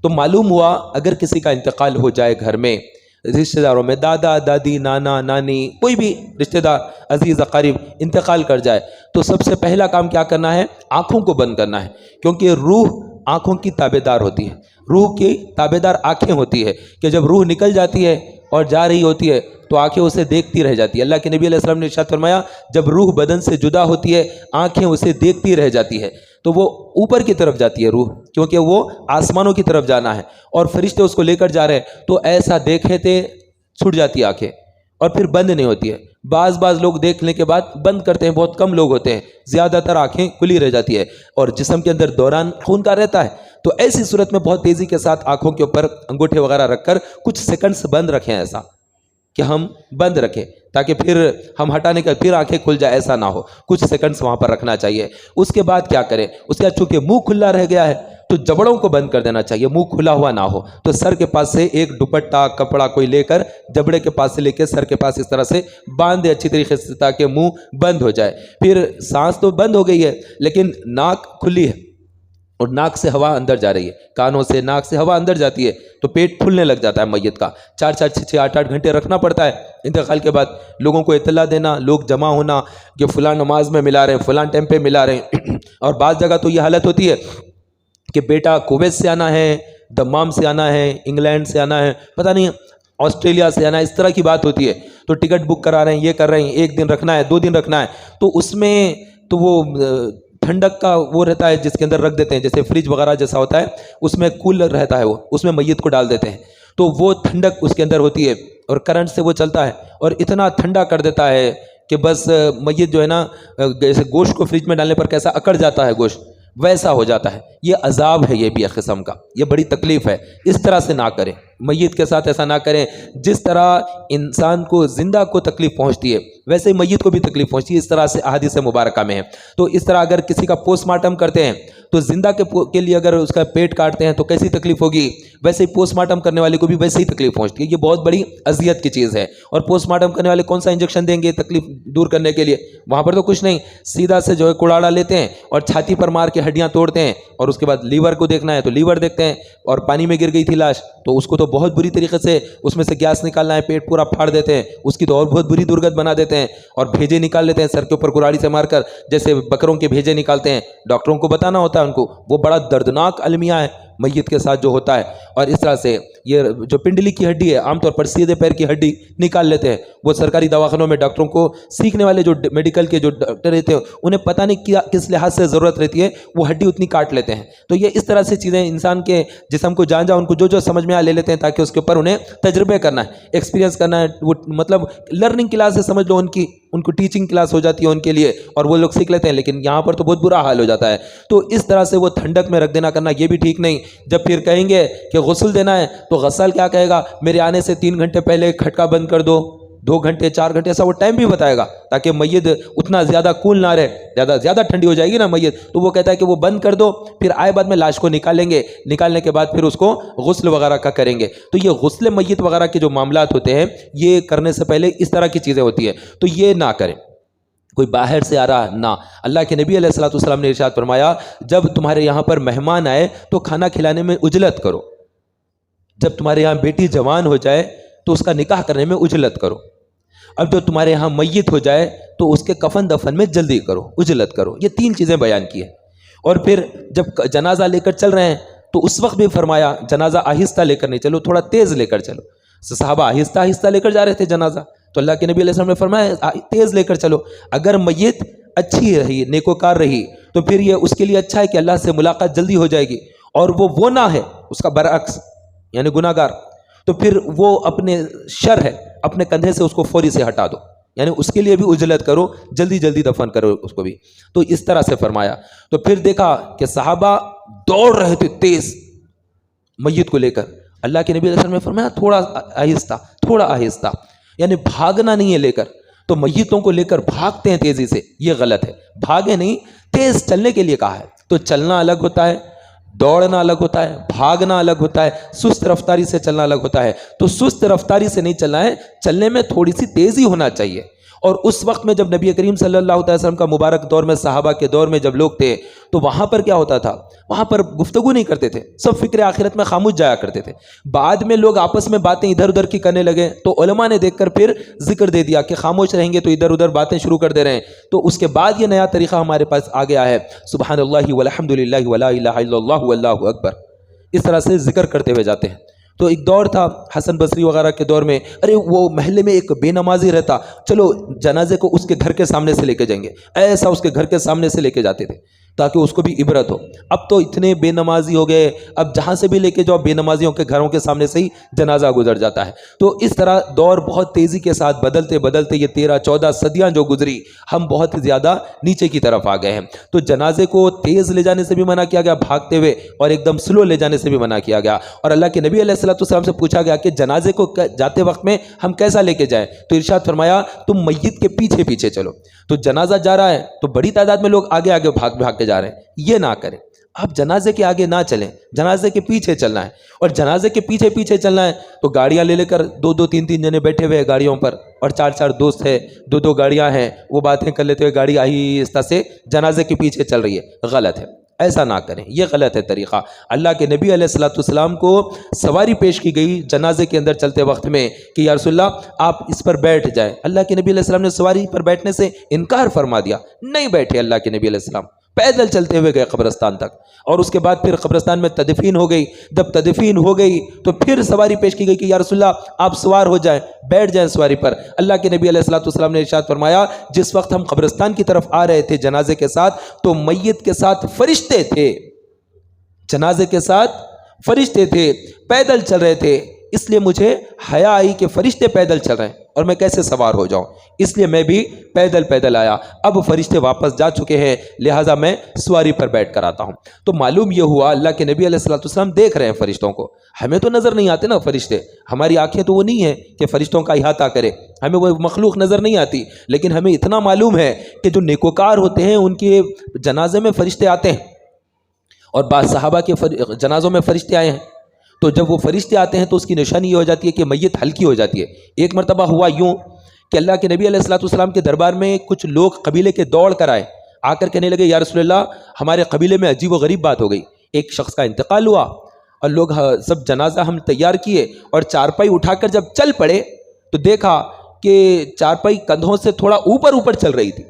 تو معلوم ہوا اگر کسی کا انتقال ہو جائے گھر میں، رشتہ داروں میں دادا دادی نانا نانی کوئی بھی رشتہ دار عزیز اقارب انتقال کر جائے، تو سب سے پہلا کام کیا کرنا ہے؟ آنکھوں کو بند کرنا ہے، کیونکہ روح آنکھوں کی تابع دار ہوتی ہے۔ روح کی تابع دار آنکھیں ہوتی ہے کہ جب روح نکل جاتی ہے اور جا رہی ہوتی ہے تو آنکھیں اسے دیکھتی رہ جاتی ہے۔ اللہ کے نبی علیہ السلام نے ارشاد فرمایا جب روح بدن سے جدا ہوتی ہے آنکھیں اسے دیکھتی رہ جاتی ہے، تو وہ اوپر کی طرف جاتی ہے روح، کیونکہ وہ آسمانوں کی طرف جانا ہے اور فرشتے اس کو لے کر جا رہے ہیں، تو ایسا دیکھے تھے چھٹ جاتی ہے آنکھیں اور پھر بند نہیں ہوتی ہے۔ بعض لوگ دیکھنے کے بعد بند کرتے ہیں، بہت کم لوگ ہوتے ہیں، زیادہ تر آنکھیں کھلی رہ جاتی ہے اور جسم کے اندر دوران خون کا رہتا ہے۔ تو ایسی صورت میں بہت تیزی کے ساتھ آنکھوں کے اوپر انگوٹھے وغیرہ رکھ کر کچھ سیکنڈز بند رکھیں، ایسا کہ ہم بند رکھیں تاکہ پھر ہم ہٹانے کا پھر آنکھیں کھل جائے، ایسا نہ ہو، کچھ سیکنڈز وہاں پر رکھنا چاہیے۔ اس کے بعد کیا کریں؟ اس کے بعد چونکہ منہ کھلا رہ گیا ہے تو جبڑوں کو بند کر دینا چاہیے، منہ کھلا ہوا نہ ہو، تو سر کے پاس سے ایک دوپٹہ کپڑا کوئی لے کر جبڑے کے پاس سے لے کے سر کے پاس اس طرح سے باندھ دے اچھی طریقے سے تاکہ منہ بند ہو جائے۔ پھر سانس تو بند ہو گئی ہے لیکن ناک کھلی ہے اور ناک سے ہوا اندر جا رہی ہے، کانوں سے ناک سے ہوا اندر جاتی ہے تو پیٹ پھولنے لگ جاتا ہے میت کا۔ 4 6 8 گھنٹے رکھنا پڑتا ہے۔ انتقال کے بعد لوگوں کو اطلاع دینا، لوگ جمع ہونا کہ فلاں نماز میں ملا رہے ہیں، فلاں ٹائم پہ ملا رہے ہیں۔ اور بعض جگہ تو یہ حالت ہوتی ہے کہ بیٹا کویت سے آنا ہے، دمام سے آنا ہے، انگلینڈ سے آنا ہے، پتہ نہیں آسٹریلیا سے آنا ہے، اس طرح کی بات ہوتی ہے، تو ٹکٹ بک کرا رہے ہیں، یہ کر رہے ہیں، 1 دن رکھنا ہے، 2 دن رکھنا ہے، تو اس میں تو وہ ٹھنڈک کا وہ رہتا ہے جس کے اندر رکھ دیتے ہیں، جیسے فریج وغیرہ جیسا ہوتا ہے، اس میں کولر رہتا ہے، وہ اس میں میت کو ڈال دیتے ہیں، تو وہ ٹھنڈک اس کے اندر ہوتی ہے اور کرنٹ سے وہ چلتا ہے اور اتنا ٹھنڈا کر دیتا ہے کہ بس میت جو ہے نا، جیسے گوشت کو فریج میں ڈالنے پر کیسا اکڑ جاتا ہے گوشت، ویسا ہو جاتا ہے۔ یہ عذاب ہے، یہ بھی ایک قسم کا، یہ بڑی تکلیف ہے۔ اس طرح سے نہ کریں، میت کے ساتھ ایسا نہ کریں۔ جس طرح انسان کو زندہ کو تکلیف پہنچتی ہے ویسے ہی میت کو بھی تکلیف پہنچتی ہے، اس طرح سے احادیث مبارکہ میں ہے۔ تو اس طرح اگر کسی کا پوسٹ مارٹم کرتے ہیں تو زندہ کے لیے اگر اس کا پیٹ کاٹتے ہیں تو کیسی تکلیف ہوگی، ویسے ہی پوسٹ مارٹم کرنے والے کو بھی ویسے ہی تکلیف پہنچتی ہے۔ یہ بہت بڑی اذیت کی چیز ہے، اور پوسٹ مارٹم کرنے والے کون سا انجیکشن دیں گے تکلیف دور کرنے کے لیے؟ وہاں پر تو کچھ نہیں، سیدھا سے جو ہے کڑاڑا لیتے ہیں اور چھاتی پر مار کے ہڈیاں توڑتے ہیں، اور اس کے بعد لیور کو دیکھنا ہے تو لیور دیکھتے ہیں، اور پانی میں گر گئی تھی لاش تو اس کو تو بہت بری طریقے سے اس میں سے گیس نکالنا ہے، پیٹ پورا پھاڑ دیتے ہیں، اس کی تو اور بہت بری درگت بنا دیتے ہیں، اور بھیجے نکال لیتے ہیں سر کے اوپر کراڑی سے مار کر، جیسے بکروں کے بھیجے نکالتے ہیں۔ ڈاکٹروں کو بتانا ہوتا ہے ان کو، وہ بڑا دردناک المیہ ہے میت کے ساتھ جو ہوتا ہے۔ اور اس طرح سے یہ جو پنڈلی کی ہڈی ہے، عام طور پر سیدھے پیر کی ہڈی نکال لیتے ہیں۔ وہ سرکاری دواخانوں میں ڈاکٹروں کو سیکھنے والے جو میڈیکل کے جو ڈاکٹر رہتے ہیں انہیں پتہ نہیں کیا کس لحاظ سے ضرورت رہتی ہے، وہ ہڈی اتنی کاٹ لیتے ہیں۔ تو یہ اس طرح سے چیزیں انسان کے جسم کو جان ان کو جو سمجھ میں لے لیتے ہیں تاکہ اس کے اوپر انہیں تجربے کرنا ہے، ایکسپیرینس کرنا ہے۔ وہ مطلب لرننگ کلاس سے سمجھ لو، ان کو ٹیچنگ کلاس ہو جاتی ہے ان کے لیے، اور وہ لوگ سیکھ لیتے ہیں، لیکن یہاں پر تو بہت برا حال ہو جاتا ہے۔ تو اس طرح سے وہ ٹھنڈک میں رکھ دینا کرنا یہ بھی ٹھیک نہیں۔ جب پھر کہیں گے کہ غسل دینا ہے تو غسل کیا کہے گا؟ میرے آنے سے 3 گھنٹے پہلے کھٹکا بند کر دو، 2 گھنٹے 4 گھنٹے ایسا وہ ٹائم بھی بتائے گا تاکہ میت اتنا زیادہ کول نہ رہے، زیادہ ٹھنڈی ہو جائے گی نا میت، تو وہ کہتا ہے کہ وہ بند کر دو، پھر آئے بعد میں لاش کو نکالیں گے، نکالنے کے بعد پھر اس کو غسل وغیرہ کا کریں گے۔ تو یہ غسل میت وغیرہ کے جو معاملات ہوتے ہیں یہ کرنے سے پہلے اس طرح کی چیزیں ہوتی ہیں، تو یہ نہ کریں۔ کوئی باہر سے آ رہا نہ، اللہ کے نبی علیہ الصلوۃ والسلام نے ارشاد فرمایا جب تمہارے یہاں پر مہمان آئے تو کھانا کھلانے میں عجلت کرو، جب تمہارے یہاں بیٹی جوان ہو جائے تو اس کا نکاح کرنے میں عجلت کرو، اب جو تمہارے یہاں میت ہو جائے تو اس کے کفن دفن میں جلدی کرو، عجلت کرو۔ یہ 3 چیزیں بیان کی ہیں۔ اور پھر جب جنازہ لے کر چل رہے ہیں تو اس وقت بھی فرمایا جنازہ آہستہ لے کر نہیں چلو، تھوڑا تیز لے کر چلو۔ صحابہ آہستہ آہستہ لے کر جا رہے تھے جنازہ، تو اللہ کے نبی علیہ السلام نے فرمایا تیز لے کر چلو۔ اگر میت اچھی رہی، نیکوکار رہی، تو پھر یہ اس کے لیے اچھا ہے کہ اللہ سے ملاقات جلدی ہو جائے گی، اور وہ نہ ہے اس کا برعکس یعنی گناہ گار، تو پھر وہ اپنے شر ہے اپنے کندھے سے اس کو فوری سے ہٹا دو، یعنی اس کے لیے بھی عجلت کرو، جلدی جلدی دفن کرو اس کو بھی۔ تو اس طرح سے فرمایا۔ تو پھر دیکھا کہ صحابہ دوڑ رہے تھے تیز میت کو لے کر، اللہ کے نبی علیہ السلام نے فرمایا تھوڑا آہستہ، تھوڑا آہستہ، یعنی بھاگنا نہیں ہے لے کر۔ تو میتوں کو لے کر بھاگتے ہیں تیزی سے، یہ غلط ہے، بھاگے نہیں، تیز چلنے کے لیے کہا ہے۔ تو چلنا الگ ہوتا ہے، دوڑنا الگ ہوتا ہے، بھاگنا الگ ہوتا ہے، سست رفتاری سے چلنا الگ ہوتا ہے۔ تو سست رفتاری سے نہیں چلنا ہے، چلنے میں تھوڑی سی تیزی ہونا چاہیے۔ اور اس وقت میں جب نبی کریم صلی اللہ علیہ وسلم کا مبارک دور میں، صحابہ کے دور میں جب لوگ تھے، تو وہاں پر کیا ہوتا تھا؟ وہاں پر گفتگو نہیں کرتے تھے، سب فکر آخرت میں خاموش جایا کرتے تھے۔ بعد میں لوگ آپس میں باتیں ادھر ادھر کی کرنے لگے، تو علماء نے دیکھ کر پھر ذکر دے دیا کہ خاموش رہیں گے تو ادھر ادھر باتیں شروع کر دے رہے ہیں۔ تو اس کے بعد یہ نیا طریقہ ہمارے پاس آ گیا ہے، سبحان اللہ والحمد للہ ولا الہ الا اللہ واللہ اکبر، اس طرح سے ذکر کرتے ہوئے جاتے ہیں۔ تو ایک دور تھا حسن بصری وغیرہ کے دور میں، ارے وہ محلے میں ایک بے نمازی رہتا، چلو جنازے کو اس کے گھر کے سامنے سے لے کے جائیں گے، ایسا اس کے گھر کے سامنے سے لے کے جاتے تھے تاکہ اس کو بھی عبرت ہو۔ اب تو اتنے بے نمازی ہو گئے، اب جہاں سے بھی لے کے جاؤ بے نمازیوں کے گھروں کے سامنے سے ہی جنازہ گزر جاتا ہے۔ تو اس طرح دور بہت تیزی کے ساتھ بدلتے بدلتے یہ 13-14 صدیاں جو گزری، ہم بہت زیادہ نیچے کی طرف آ گئے ہیں۔ تو جنازے کو تیز لے جانے سے بھی منع کیا گیا، بھاگتے ہوئے، اور ایک دم سلو لے جانے سے بھی منع کیا گیا۔ اور اللہ کے نبی علیہ السلام سے پوچھا گیا کہ جنازے کو جاتے وقت میں ہم کیسا لے کے جائیں؟ تو ارشاد فرمایا تم میت کے پیچھے پیچھے چلو۔ تو جنازہ جا رہا ہے تو بڑی تعداد میں لوگ آگے آگے بھاگ بھاگ کے جا رہے ہیں، یہ نہ کریں۔ آپ جنازے کے آگے نہ چلیں، جنازے کے پیچھے چلنا ہے۔ اور جنازے کے پیچھے پیچھے چلنا ہے تو گاڑیاں لے لے کر 2-2 3-3 جنے بیٹھے ہوئے گاڑیوں پر، اور 4-4 دوست ہیں، 2-2 گاڑیاں ہیں، وہ باتیں کر لیتے ہوئے گاڑی آہستہ سے جنازے کے پیچھے چل رہی ہے، غلط ہے، ایسا نہ کریں، یہ غلط ہے طریقہ۔ اللہ کے نبی علیہ السلام کو سواری پیش کی گئی جنازے کے اندر چلتے وقت میں کہ یا رسول اللہ آپ اس پر بیٹھ جائیں۔ اللہ کے نبی علیہ السلام نے سواری پر بیٹھنے سے انکار فرما دیا، نہیں بیٹھے اللہ کے نبی علیہ السلام، پیدل چلتے ہوئے گئے قبرستان تک، اور اس کے بعد پھر قبرستان میں تدفین ہو گئی۔ جب تدفین ہو گئی تو پھر سواری پیش کی گئی کہ یا رسول اللہ آپ سوار ہو جائیں، بیٹھ جائیں سواری پر۔ اللہ کے نبی علیہ السلام نے ارشاد فرمایا جس وقت ہم قبرستان کی طرف آ رہے تھے جنازے کے ساتھ، تو میت کے ساتھ فرشتے تھے، جنازے کے ساتھ فرشتے تھے، پیدل چل رہے تھے، اس لیے مجھے حیا آئی کہ فرشتے پیدل چل رہے ہیں اور میں کیسے سوار ہو جاؤں، اس لیے میں بھی پیدل آیا۔ اب فرشتے واپس جا چکے ہیں، لہٰذا میں سواری پر بیٹھ کر آتا ہوں۔ تو معلوم یہ ہوا اللہ کے نبی علیہ السلام دیکھ رہے ہیں فرشتوں کو، ہمیں تو نظر نہیں آتے نا فرشتے، ہماری آنکھیں تو وہ نہیں ہیں کہ فرشتوں کا احاطہ کرے، ہمیں وہ مخلوق نظر نہیں آتی، لیکن ہمیں اتنا معلوم ہے کہ جو نیکوکار ہوتے ہیں ان کے جنازے میں فرشتے آتے ہیں، اور بعض صحابہ کے جنازوں میں فرشتے آئے ہیں۔ تو جب وہ فرشتے آتے ہیں تو اس کی نشانی یہ ہو جاتی ہے کہ میت ہلکی ہو جاتی ہے۔ ایک مرتبہ ہوا یوں کہ اللہ کے نبی علیہ السلام کے دربار میں کچھ لوگ قبیلے کے دوڑ کر آئے، آ کر کہنے لگے یا رسول اللہ ہمارے قبیلے میں عجیب و غریب بات ہو گئی، ایک شخص کا انتقال ہوا اور لوگ سب جنازہ ہم تیار کیے، اور چارپائی اٹھا کر جب چل پڑے تو دیکھا کہ چارپائی کندھوں سے تھوڑا اوپر چل رہی تھی۔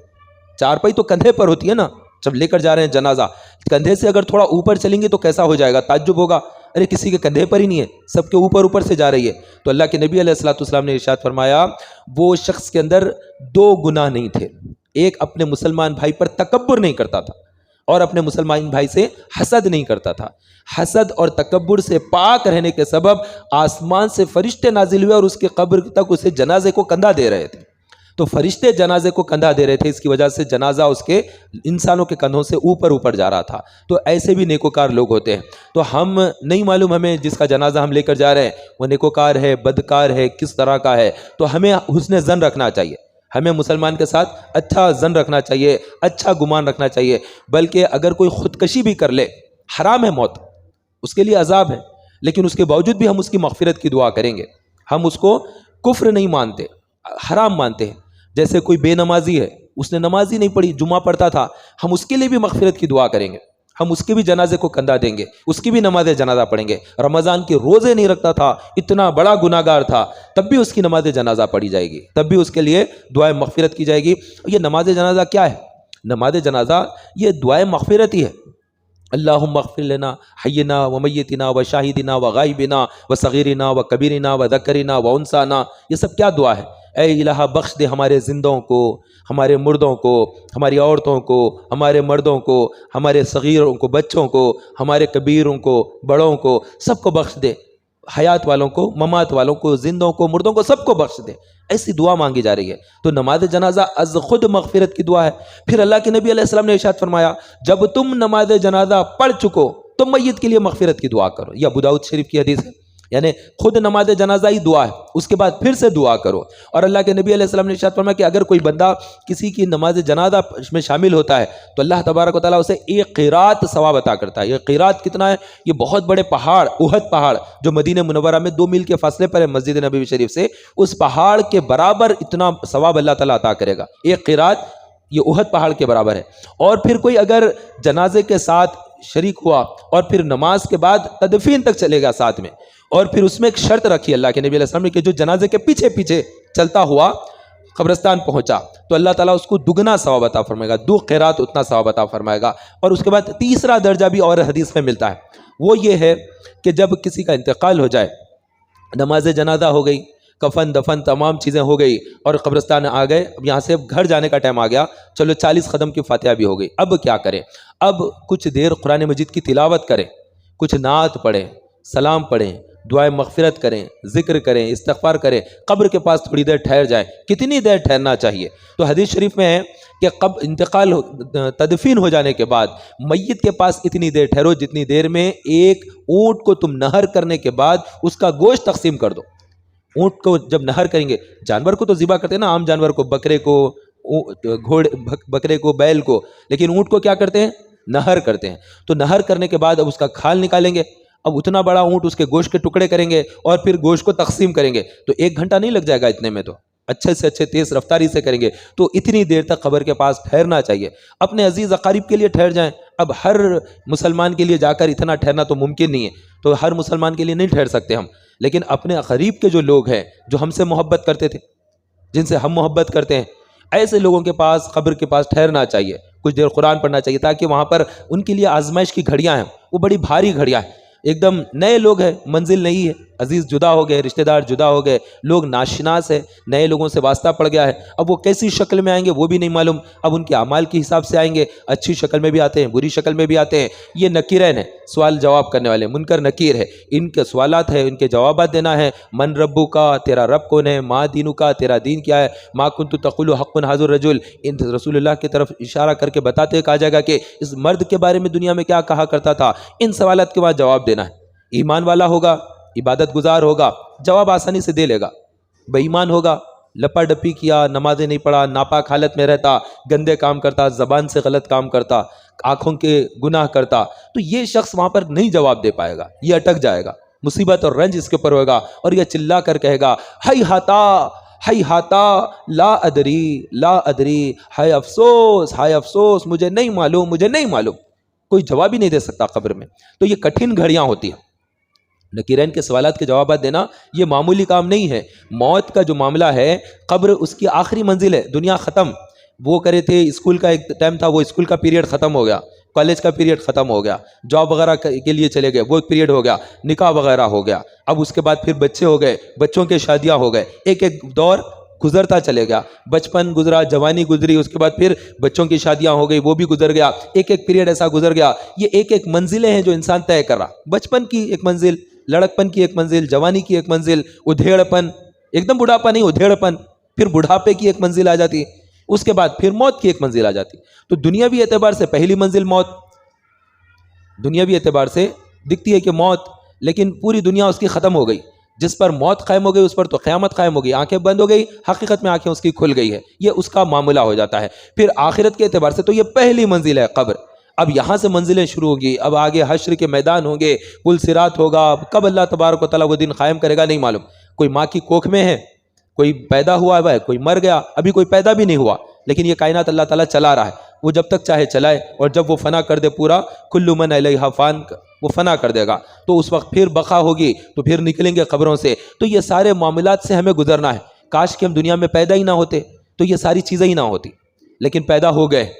چارپائی تو کندھے پر ہوتی ہے نا، جب لے کر جا رہے ہیں جنازہ، کندھے سے اگر تھوڑا اوپر چلیں گے تو کیسا ہو جائے گا، تعجب ہوگا، ارے کسی کے کندھے پر ہی نہیں ہے، سب کے اوپر سے جا رہی ہے۔ تو اللہ کے نبی علیہ السلام نے ارشاد فرمایا وہ شخص کے اندر 2 گناہ نہیں تھے، ایک اپنے مسلمان بھائی پر تکبر نہیں کرتا تھا، اور اپنے مسلمان بھائی سے حسد نہیں کرتا تھا۔ حسد اور تکبر سے پاک رہنے کے سبب آسمان سے فرشتے نازل ہوئے اور اس کے قبر تک اسے جنازے کو کندھا دے رہے تھے۔ تو فرشتے جنازے کو کندھا دے رہے تھے، اس کی وجہ سے جنازہ اس کے انسانوں کے کندھوں سے اوپر جا رہا تھا۔ تو ایسے بھی نیکوکار لوگ ہوتے ہیں۔ تو ہم نہیں معلوم ہمیں جس کا جنازہ ہم لے کر جا رہے ہیں وہ نیکوکار ہے، بدکار ہے، کس طرح کا ہے، تو ہمیں حسن ظن رکھنا چاہیے، ہمیں مسلمان کے ساتھ اچھا ظن رکھنا چاہیے، اچھا گمان رکھنا چاہیے۔ بلکہ اگر کوئی خودکشی بھی کر لے، حرام ہے موت، اس کے لیے عذاب ہے، لیکن اس کے باوجود بھی ہم اس کی مغفرت کی دعا کریں گے۔ ہم اس کو کفر نہیں مانتے، حرام مانتے ہیں۔ جیسے کوئی بے نمازی ہے، اس نے نماز ہی نہیں پڑھی، جمعہ پڑھتا تھا، ہم اس کے لیے بھی مغفرت کی دعا کریں گے، ہم اس کے بھی جنازے کو کندھا دیں گے، اس کی بھی نماز جنازہ پڑھیں گے۔ رمضان کے روزے نہیں رکھتا تھا، اتنا بڑا گناہ گار تھا، تب بھی اس کی نماز جنازہ پڑھی جائے گی، تب بھی اس کے لیے دعائے مغفرت کی جائے گی۔ یہ نماز جنازہ کیا ہے؟ نماز جنازہ یہ دعائے مغفرت ہی ہے۔ اللہم اغفر لنا حینا و میتنا و شاہدنا و غائبنا و صغیرنا و کبیرنا و ذکرنا و انسانا، یہ سب کیا دعا ہے؟ اے الہ بخش دے ہمارے زندوں کو، ہمارے مردوں کو، ہماری عورتوں کو، ہمارے مردوں کو، ہمارے صغیروں کو، بچوں کو، ہمارے کبیروں کو، بڑوں کو، سب کو بخش دے، حیات والوں کو، ممات والوں کو، زندوں کو، مردوں کو، سب کو بخش دے۔ ایسی دعا مانگی جا رہی ہے۔ تو نماز جنازہ از خود مغفرت کی دعا ہے۔ پھر اللہ کے نبی علیہ السلام نے ارشاد فرمایا جب تم نماز جنازہ پڑھ چکو تو میت کے لیے مغفرت کی دعا کرو۔ یہ ابو داؤد شریف کی حدیث ہے۔ یعنی خود نماز جنازہ ہی دعا ہے، اس کے بعد پھر سے دعا کرو۔ اور اللہ کے نبی علیہ السلام نے ارشاد فرمایا کہ اگر کوئی بندہ کسی کی نماز جنازہ میں شامل ہوتا ہے تو اللہ تبارک و تعالیٰ اسے ایک قیرات ثواب عطا کرتا ہے۔ یہ قیرات کتنا ہے؟ یہ بہت بڑے پہاڑ، احد پہاڑ جو مدینہ منورہ میں 2 میل کے فاصلے پر ہے مسجد نبوی شریف سے، اس پہاڑ کے برابر اتنا ثواب اللہ تعالیٰ عطا کرے گا۔ ایک قیرات یہ احد پہاڑ کے برابر ہے۔ اور پھر کوئی اگر جنازے کے ساتھ شریک ہوا اور پھر نماز کے بعد تدفین تک چلے گا ساتھ میں، اور پھر اس میں ایک شرط رکھی اللہ کے نبی علیہ السلام نے کہ جو جنازے کے پیچھے پیچھے چلتا ہوا قبرستان پہنچا تو اللہ تعالیٰ اس کو دگنا ثواب عطا فرمائے گا، 2 قیرات اتنا ثواب عطا فرمائے گا۔ اور اس کے بعد تیسرا درجہ بھی اور حدیث میں ملتا ہے، وہ یہ ہے کہ جب کسی کا انتقال ہو جائے، نماز جنازہ ہو گئی، کفن دفن تمام چیزیں ہو گئی اور قبرستان آ گئے، اب یہاں سے گھر جانے کا ٹائم آ گیا، چلو 40 قدم کی فاتحہ بھی ہو گئی، اب کیا کریں؟ اب کچھ دیر قرآن مجید کی تلاوت کریں، کچھ نعت پڑھیں، سلام پڑھیں، دعائے مغفرت کریں، ذکر کریں، استغفار کریں، قبر کے پاس تھوڑی دیر ٹھہر جائیں۔ کتنی دیر ٹھہرنا چاہیے؟ تو حدیث شریف میں ہے کہ انتقال تدفین ہو جانے کے بعد میت کے پاس اتنی دیر ٹھہرو جتنی دیر میں ایک اونٹ کو تم نہر کرنے کے بعد اس کا گوشت تقسیم کر دو۔ اونٹ کو جب نہر کریں گے، جانور کو تو ذبح کرتے ہیں نا، عام جانور کو، بکرے کو، گھوڑے، بکرے کو، بیل کو، لیکن اونٹ کو کیا کرتے ہیں؟ نہر کرتے ہیں۔ تو نہر کرنے کے بعد اب اس کا کھال نکالیں گے، اب اتنا بڑا اونٹ اس کے گوشت کے ٹکڑے کریں گے اور پھر گوشت کو تقسیم کریں گے، تو 1 گھنٹہ نہیں لگ جائے گا اتنے میں، تو اچھے سے اچھے تیز رفتاری سے کریں گے۔ تو اتنی دیر تک قبر کے پاس ٹھہرنا چاہیے۔ اپنے عزیز اقارب کے لیے ٹھہر جائیں۔ اب ہر مسلمان کے لیے جا کر اتنا ٹھہرنا تو ممکن نہیں ہے، تو ہر مسلمان کے لیے نہیں ٹھہر سکتے ہم، لیکن اپنے قریب کے جو لوگ ہیں جو ہم سے محبت کرتے تھے، جن سے ہم محبت کرتے ہیں، ایسے لوگوں کے پاس، قبر کے پاس ٹھہرنا چاہیے، کچھ دیر قرآن پڑھنا چاہیے، تاکہ وہاں پر ان کے لیے آزمائش کی گھڑیاں ہیں، وہ بڑی بھاری گھڑیاں ہیں، ایک دم نئے لوگ ہیں، منزل نہیں ہے، عزیز جدا ہو گئے، رشتہ دار جدا ہو گئے، لوگ ناشناس ہے، نئے لوگوں سے واسطہ پڑ گیا ہے، اب وہ کیسی شکل میں آئیں گے وہ بھی نہیں معلوم، اب ان کے اعمال کے حساب سے آئیں گے، اچھی شکل میں بھی آتے ہیں، بری شکل میں بھی آتے ہیں، یہ نکیرین ہے، سوال جواب کرنے والے، منکر نکیر ہے، ان کے سوالات ہے، ان کے جوابات دینا ہے۔ من ربو کا، تیرا رب کون ہے؟ ما دینو کا، تیرا دین کیا ہے؟ ما کنت تقول حق حاضر رجل، ان رسول اللہ کی طرف اشارہ کر کے بتاتے کہا جائے گا کہ اس مرد کے بارے میں دنیا میں کیا کہا کرتا تھا۔ ان سوالات کے بعد جواب دینا ہے۔ ایمان والا ہوگا، عبادت گزار ہوگا، جواب آسانی سے دے لے گا۔ بے ایمان ہوگا، لپا ڈپی کیا، نمازیں نہیں پڑھا، ناپاک حالت میں رہتا، گندے کام کرتا، زبان سے غلط کام کرتا، آنکھوں کے گناہ کرتا، تو یہ شخص وہاں پر نہیں جواب دے پائے گا، یہ اٹک جائے گا، مصیبت اور رنج اس کے اوپر ہوگا، اور یہ چلا کر کہے گا ہی ہاتا لا ادری لا ادری، ہائے افسوس ہائے افسوس، مجھے نہیں معلوم مجھے نہیں معلوم۔ کوئی جواب ہی نہیں دے سکتا قبر میں۔ تو یہ کٹھن گھڑیاں ہوتی ہیں۔ نکیرین کے سوالات کے جوابات دینا یہ معمولی کام نہیں ہے۔ موت کا جو معاملہ ہے، قبر اس کی آخری منزل ہے، دنیا ختم۔ وہ کرے تھے، اسکول کا ایک ٹائم تھا، وہ اسکول کا پیریڈ ختم ہو گیا، کالج کا پیریڈ ختم ہو گیا، جاب وغیرہ کے لیے چلے گئے، وہ پیریڈ ہو گیا، نکاح وغیرہ ہو گیا، اب اس کے بعد پھر بچے ہو گئے، بچوں کے شادیاں ہو گئے، ایک ایک دور گزرتا چلے گیا، بچپن گزرا، جوانی گزری، اس کے بعد پھر بچوں کی شادیاں ہو گئی، وہ بھی گزر گیا، ایک ایک پیریڈ ایسا گزر گیا۔ یہ ایک ایک منزلیں ہیں جو انسان طے کر رہا، بچپن کی ایک منزل، لڑکپن کی ایک منزل، جوانی کی ایک منزل، ادھیڑپن، ایک دم بڑھاپا نہیں، ادھیڑپن، پھر بڑھاپے کی ایک منزل آ جاتی، اس کے بعد پھر موت کی ایک منزل آ جاتی۔ تو دنیاوی اعتبار سے پہلی منزل موت، دنیاوی اعتبار سے دکھتی ہے کہ موت، لیکن پوری دنیا اس کی ختم ہو گئی۔ جس پر موت قائم ہو گئی اس پر تو قیامت قائم ہو گئی، آنکھیں بند ہو گئی، حقیقت میں آنکھیں اس کی کھل گئی ہے، یہ اس کا معاملہ ہو جاتا ہے۔ پھر آخرت کے اعتبار سے تو یہ پہلی منزل ہے قبر، اب یہاں سے منزلیں شروع ہوگی، اب آگے حشر کے میدان ہوں گے، پل صراط ہوگا، کب اللہ تبارک و تعالیٰ وہ دن قائم کرے گا نہیں معلوم۔ کوئی ماں کی کوکھ میں ہے، کوئی پیدا ہوا ہے، کوئی مر گیا، ابھی کوئی پیدا بھی نہیں ہوا، لیکن یہ کائنات اللہ تعالیٰ چلا رہا ہے، وہ جب تک چاہے چلائے، اور جب وہ فنا کر دے پورا، کل من علیہا فان، وہ فنا کر دے گا، تو اس وقت پھر بقا ہوگی، تو پھر نکلیں گے قبروں سے۔ تو یہ سارے معاملات سے ہمیں گزرنا ہے۔ کاش کہ ہم دنیا میں پیدا ہی نہ ہوتے تو یہ ساری چیزیں ہی نہ ہوتی، لیکن پیدا ہو گئے۔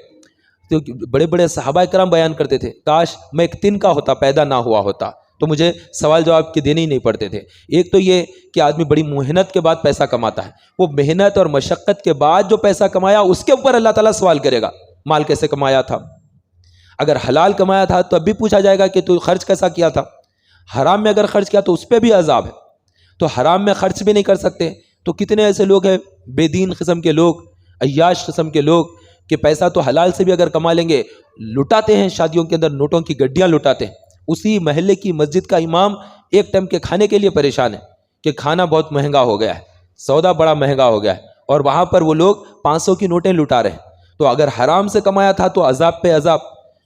تو بڑے بڑے صحابہ کرام بیان کرتے تھے، کاش میں ایک تن کا ہوتا، پیدا نہ ہوا ہوتا تو مجھے سوال جواب کے دینے ہی نہیں پڑتے تھے۔ ایک تو یہ کہ آدمی بڑی محنت کے بعد پیسہ کماتا ہے، وہ محنت اور مشقت کے بعد جو پیسہ کمایا اس کے اوپر اللہ تعالیٰ سوال کرے گا، مال کیسے کمایا تھا؟ اگر حلال کمایا تھا تو اب بھی پوچھا جائے گا کہ تو خرچ کیسا کیا تھا؟ حرام میں اگر خرچ کیا تو اس پہ بھی عذاب ہے۔ تو حرام میں خرچ بھی نہیں کر سکتے، تو کتنے ایسے لوگ ہیں بے دین قسم کے لوگ، عیاش قسم کے لوگ، کہ پیسہ تو حلال سے بھی اگر کما لیں گے، لٹاتے ہیں، شادیوں کے اندر نوٹوں کی گڈیاں لٹاتے ہیں۔ اسی محلے کی مسجد کا امام ایک ٹائم کے کھانے کے لیے پریشان ہے کہ کھانا بہت مہنگا ہو گیا ہے، سودا بڑا مہنگا ہو گیا ہے، اور وہاں پر وہ لوگ 500 کی نوٹیں لٹا رہے ہیں۔ تو اگر حرام سے کمایا تھا تو عذاب پہ عذاب،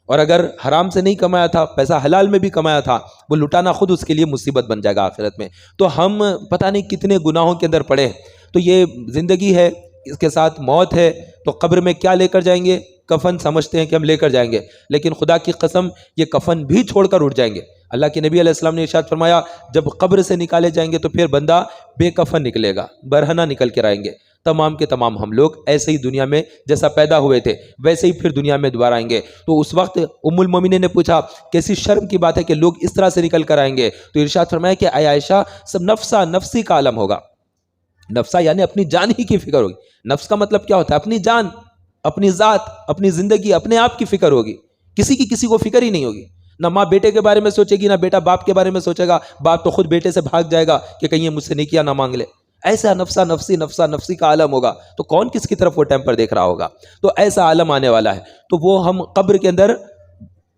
اور اگر حرام سے نہیں کمایا تھا، پیسہ حلال میں بھی کمایا تھا، وہ لٹانا خود اس کے لیے مصیبت بن جائے گا آخرت میں۔ تو ہم پتہ نہیں کتنے گناہوں کے اندر پڑے ہیں۔ تو یہ زندگی ہے، اس کے ساتھ موت ہے، تو قبر میں کیا لے کر جائیں گے؟ کفن سمجھتے ہیں کہ ہم لے کر جائیں گے، لیکن خدا کی قسم یہ کفن بھی چھوڑ کر اٹھ جائیں گے۔ اللہ کے نبی علیہ السلام نے ارشاد فرمایا جب قبر سے نکالے جائیں گے تو پھر بندہ بے کفن نکلے گا، برہنہ نکل کے آئیں گے۔ تمام کے تمام ہم لوگ ایسے ہی دنیا میں جیسا پیدا ہوئے تھے ویسے ہی پھر دنیا میں دوبارہ آئیں گے۔ تو اس وقت ام المومنین نے پوچھا کیسی شرم کی بات ہے کہ لوگ اس طرح سے نکل کر آئیں گے؟ تو ارشاد فرمایا کہ اے عائشہ، سب نفسا نفسی کا عالم ہوگا۔ نفسا یعنی اپنی جان ہی کی فکر ہوگی۔ نفس کا مطلب کیا ہوتا ہے؟ اپنی جان، اپنی ذات، اپنی زندگی، اپنے آپ کی فکر ہوگی، کسی کو فکر ہی نہیں ہوگی۔ نہ ماں بیٹے کے بارے میں سوچے گی، نہ بیٹا باپ کے بارے میں سوچے گا، باپ تو خود بیٹے سے بھاگ جائے گا کہ کہیں یہ مجھ سے نیکیاں نہ مانگ لے۔ ایسا نفسا نفسی کا عالم ہوگا، تو کون کس کی طرف وہ ٹائم پر دیکھ رہا ہوگا؟ تو ایسا عالم آنے والا ہے۔ تو وہ ہم قبر کے اندر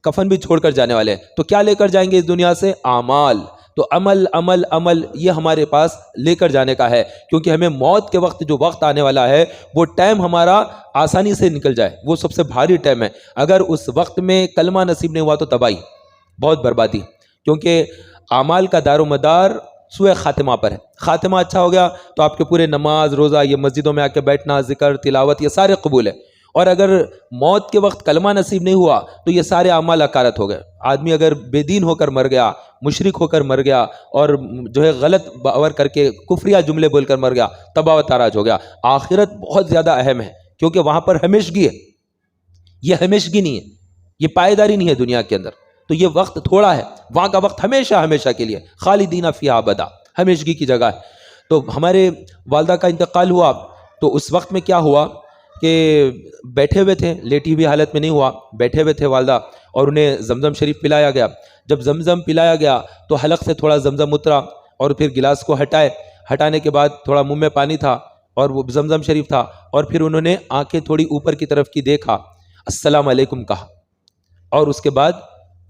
کفن بھی چھوڑ کر جانے والے ہیں، تو کیا لے کر جائیں گے اس دنیا سے؟ اعمال۔ تو عمل عمل عمل یہ ہمارے پاس لے کر جانے کا ہے، کیونکہ ہمیں موت کے وقت جو وقت آنے والا ہے وہ ٹائم ہمارا آسانی سے نکل جائے، وہ سب سے بھاری ٹائم ہے۔ اگر اس وقت میں کلمہ نصیب نہیں ہوا تو تباہی، بہت بربادی، کیونکہ اعمال کا دار و مدار سوء خاتمہ پر ہے۔ خاتمہ اچھا ہو گیا تو آپ کے پورے نماز روزہ، یہ مسجدوں میں آ کے بیٹھنا، ذکر تلاوت، یہ سارے قبول ہے۔ اور اگر موت کے وقت کلمہ نصیب نہیں ہوا تو یہ سارے اعمال اکارت ہو گئے۔ آدمی اگر بے دین ہو کر مر گیا، مشرک ہو کر مر گیا، اور جو ہے غلط باور کر کے کفریہ جملے بول کر مر گیا، تباہ و تاراج ہو گیا۔ آخرت بہت زیادہ اہم ہے، کیونکہ وہاں پر ہمیشگی ہے، یہ ہمیشگی نہیں ہے، یہ پائیداری نہیں ہے دنیا کے اندر۔ تو یہ وقت تھوڑا ہے، وہاں کا وقت ہمیشہ ہمیشہ کے لیے، خالدین فیہا ابدا، ہمیشگی کی جگہ ہے۔ تو ہمارے والدہ کا انتقال ہوا تو اس وقت میں کیا ہوا کہ بیٹھے ہوئے تھے، لیٹی ہوئی حالت میں نہیں ہوا، بیٹھے ہوئے تھے والدہ، اور انہیں زمزم شریف پلایا گیا۔ جب زمزم پلایا گیا تو حلق سے تھوڑا زمزم اترا، اور پھر گلاس کو ہٹانے کے بعد تھوڑا منہ میں پانی تھا اور وہ زمزم شریف تھا، اور پھر انہوں نے آنکھیں تھوڑی اوپر کی طرف کی، دیکھا، السلام علیکم کہا، اور اس کے بعد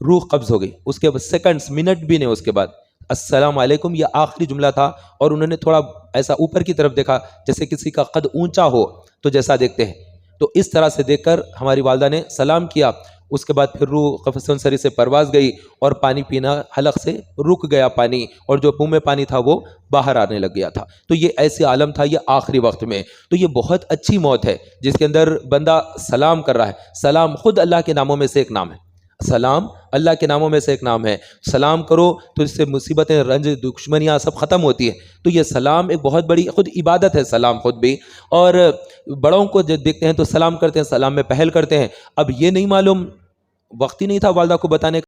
روح قبض ہو گئی۔ اس کے بعد سیکنڈز، منٹ بھی نہیں، اس کے بعد السلام علیکم یہ آخری جملہ تھا، اور انہوں نے تھوڑا ایسا اوپر کی طرف دیکھا جیسے کسی کا قد اونچا ہو تو جیسا دیکھتے ہیں، تو اس طرح سے دیکھ کر ہماری والدہ نے سلام کیا۔ اس کے بعد پھر روح قفس انصری سے پرواز گئی، اور پانی پینا حلق سے رک گیا پانی، اور جو منہ میں پانی تھا وہ باہر آنے لگ گیا تھا۔ تو یہ ایسے عالم تھا، یہ آخری وقت میں۔ تو یہ بہت اچھی موت ہے جس کے اندر بندہ سلام کر رہا ہے۔ سلام خود اللہ کے ناموں میں سے ایک نام ہے، سلام اللہ کے ناموں میں سے ایک نام ہے۔ سلام کرو تو اس سے مصیبتیں، رنج، دشمنیاں سب ختم ہوتی ہیں۔ تو یہ سلام ایک بہت بڑی خود عبادت ہے، سلام خود بھی۔ اور بڑوں کو جب دیکھتے ہیں تو سلام کرتے ہیں، سلام میں پہل کرتے ہیں۔ اب یہ نہیں معلوم، وقت ہی نہیں تھا والدہ کو بتانے کا۔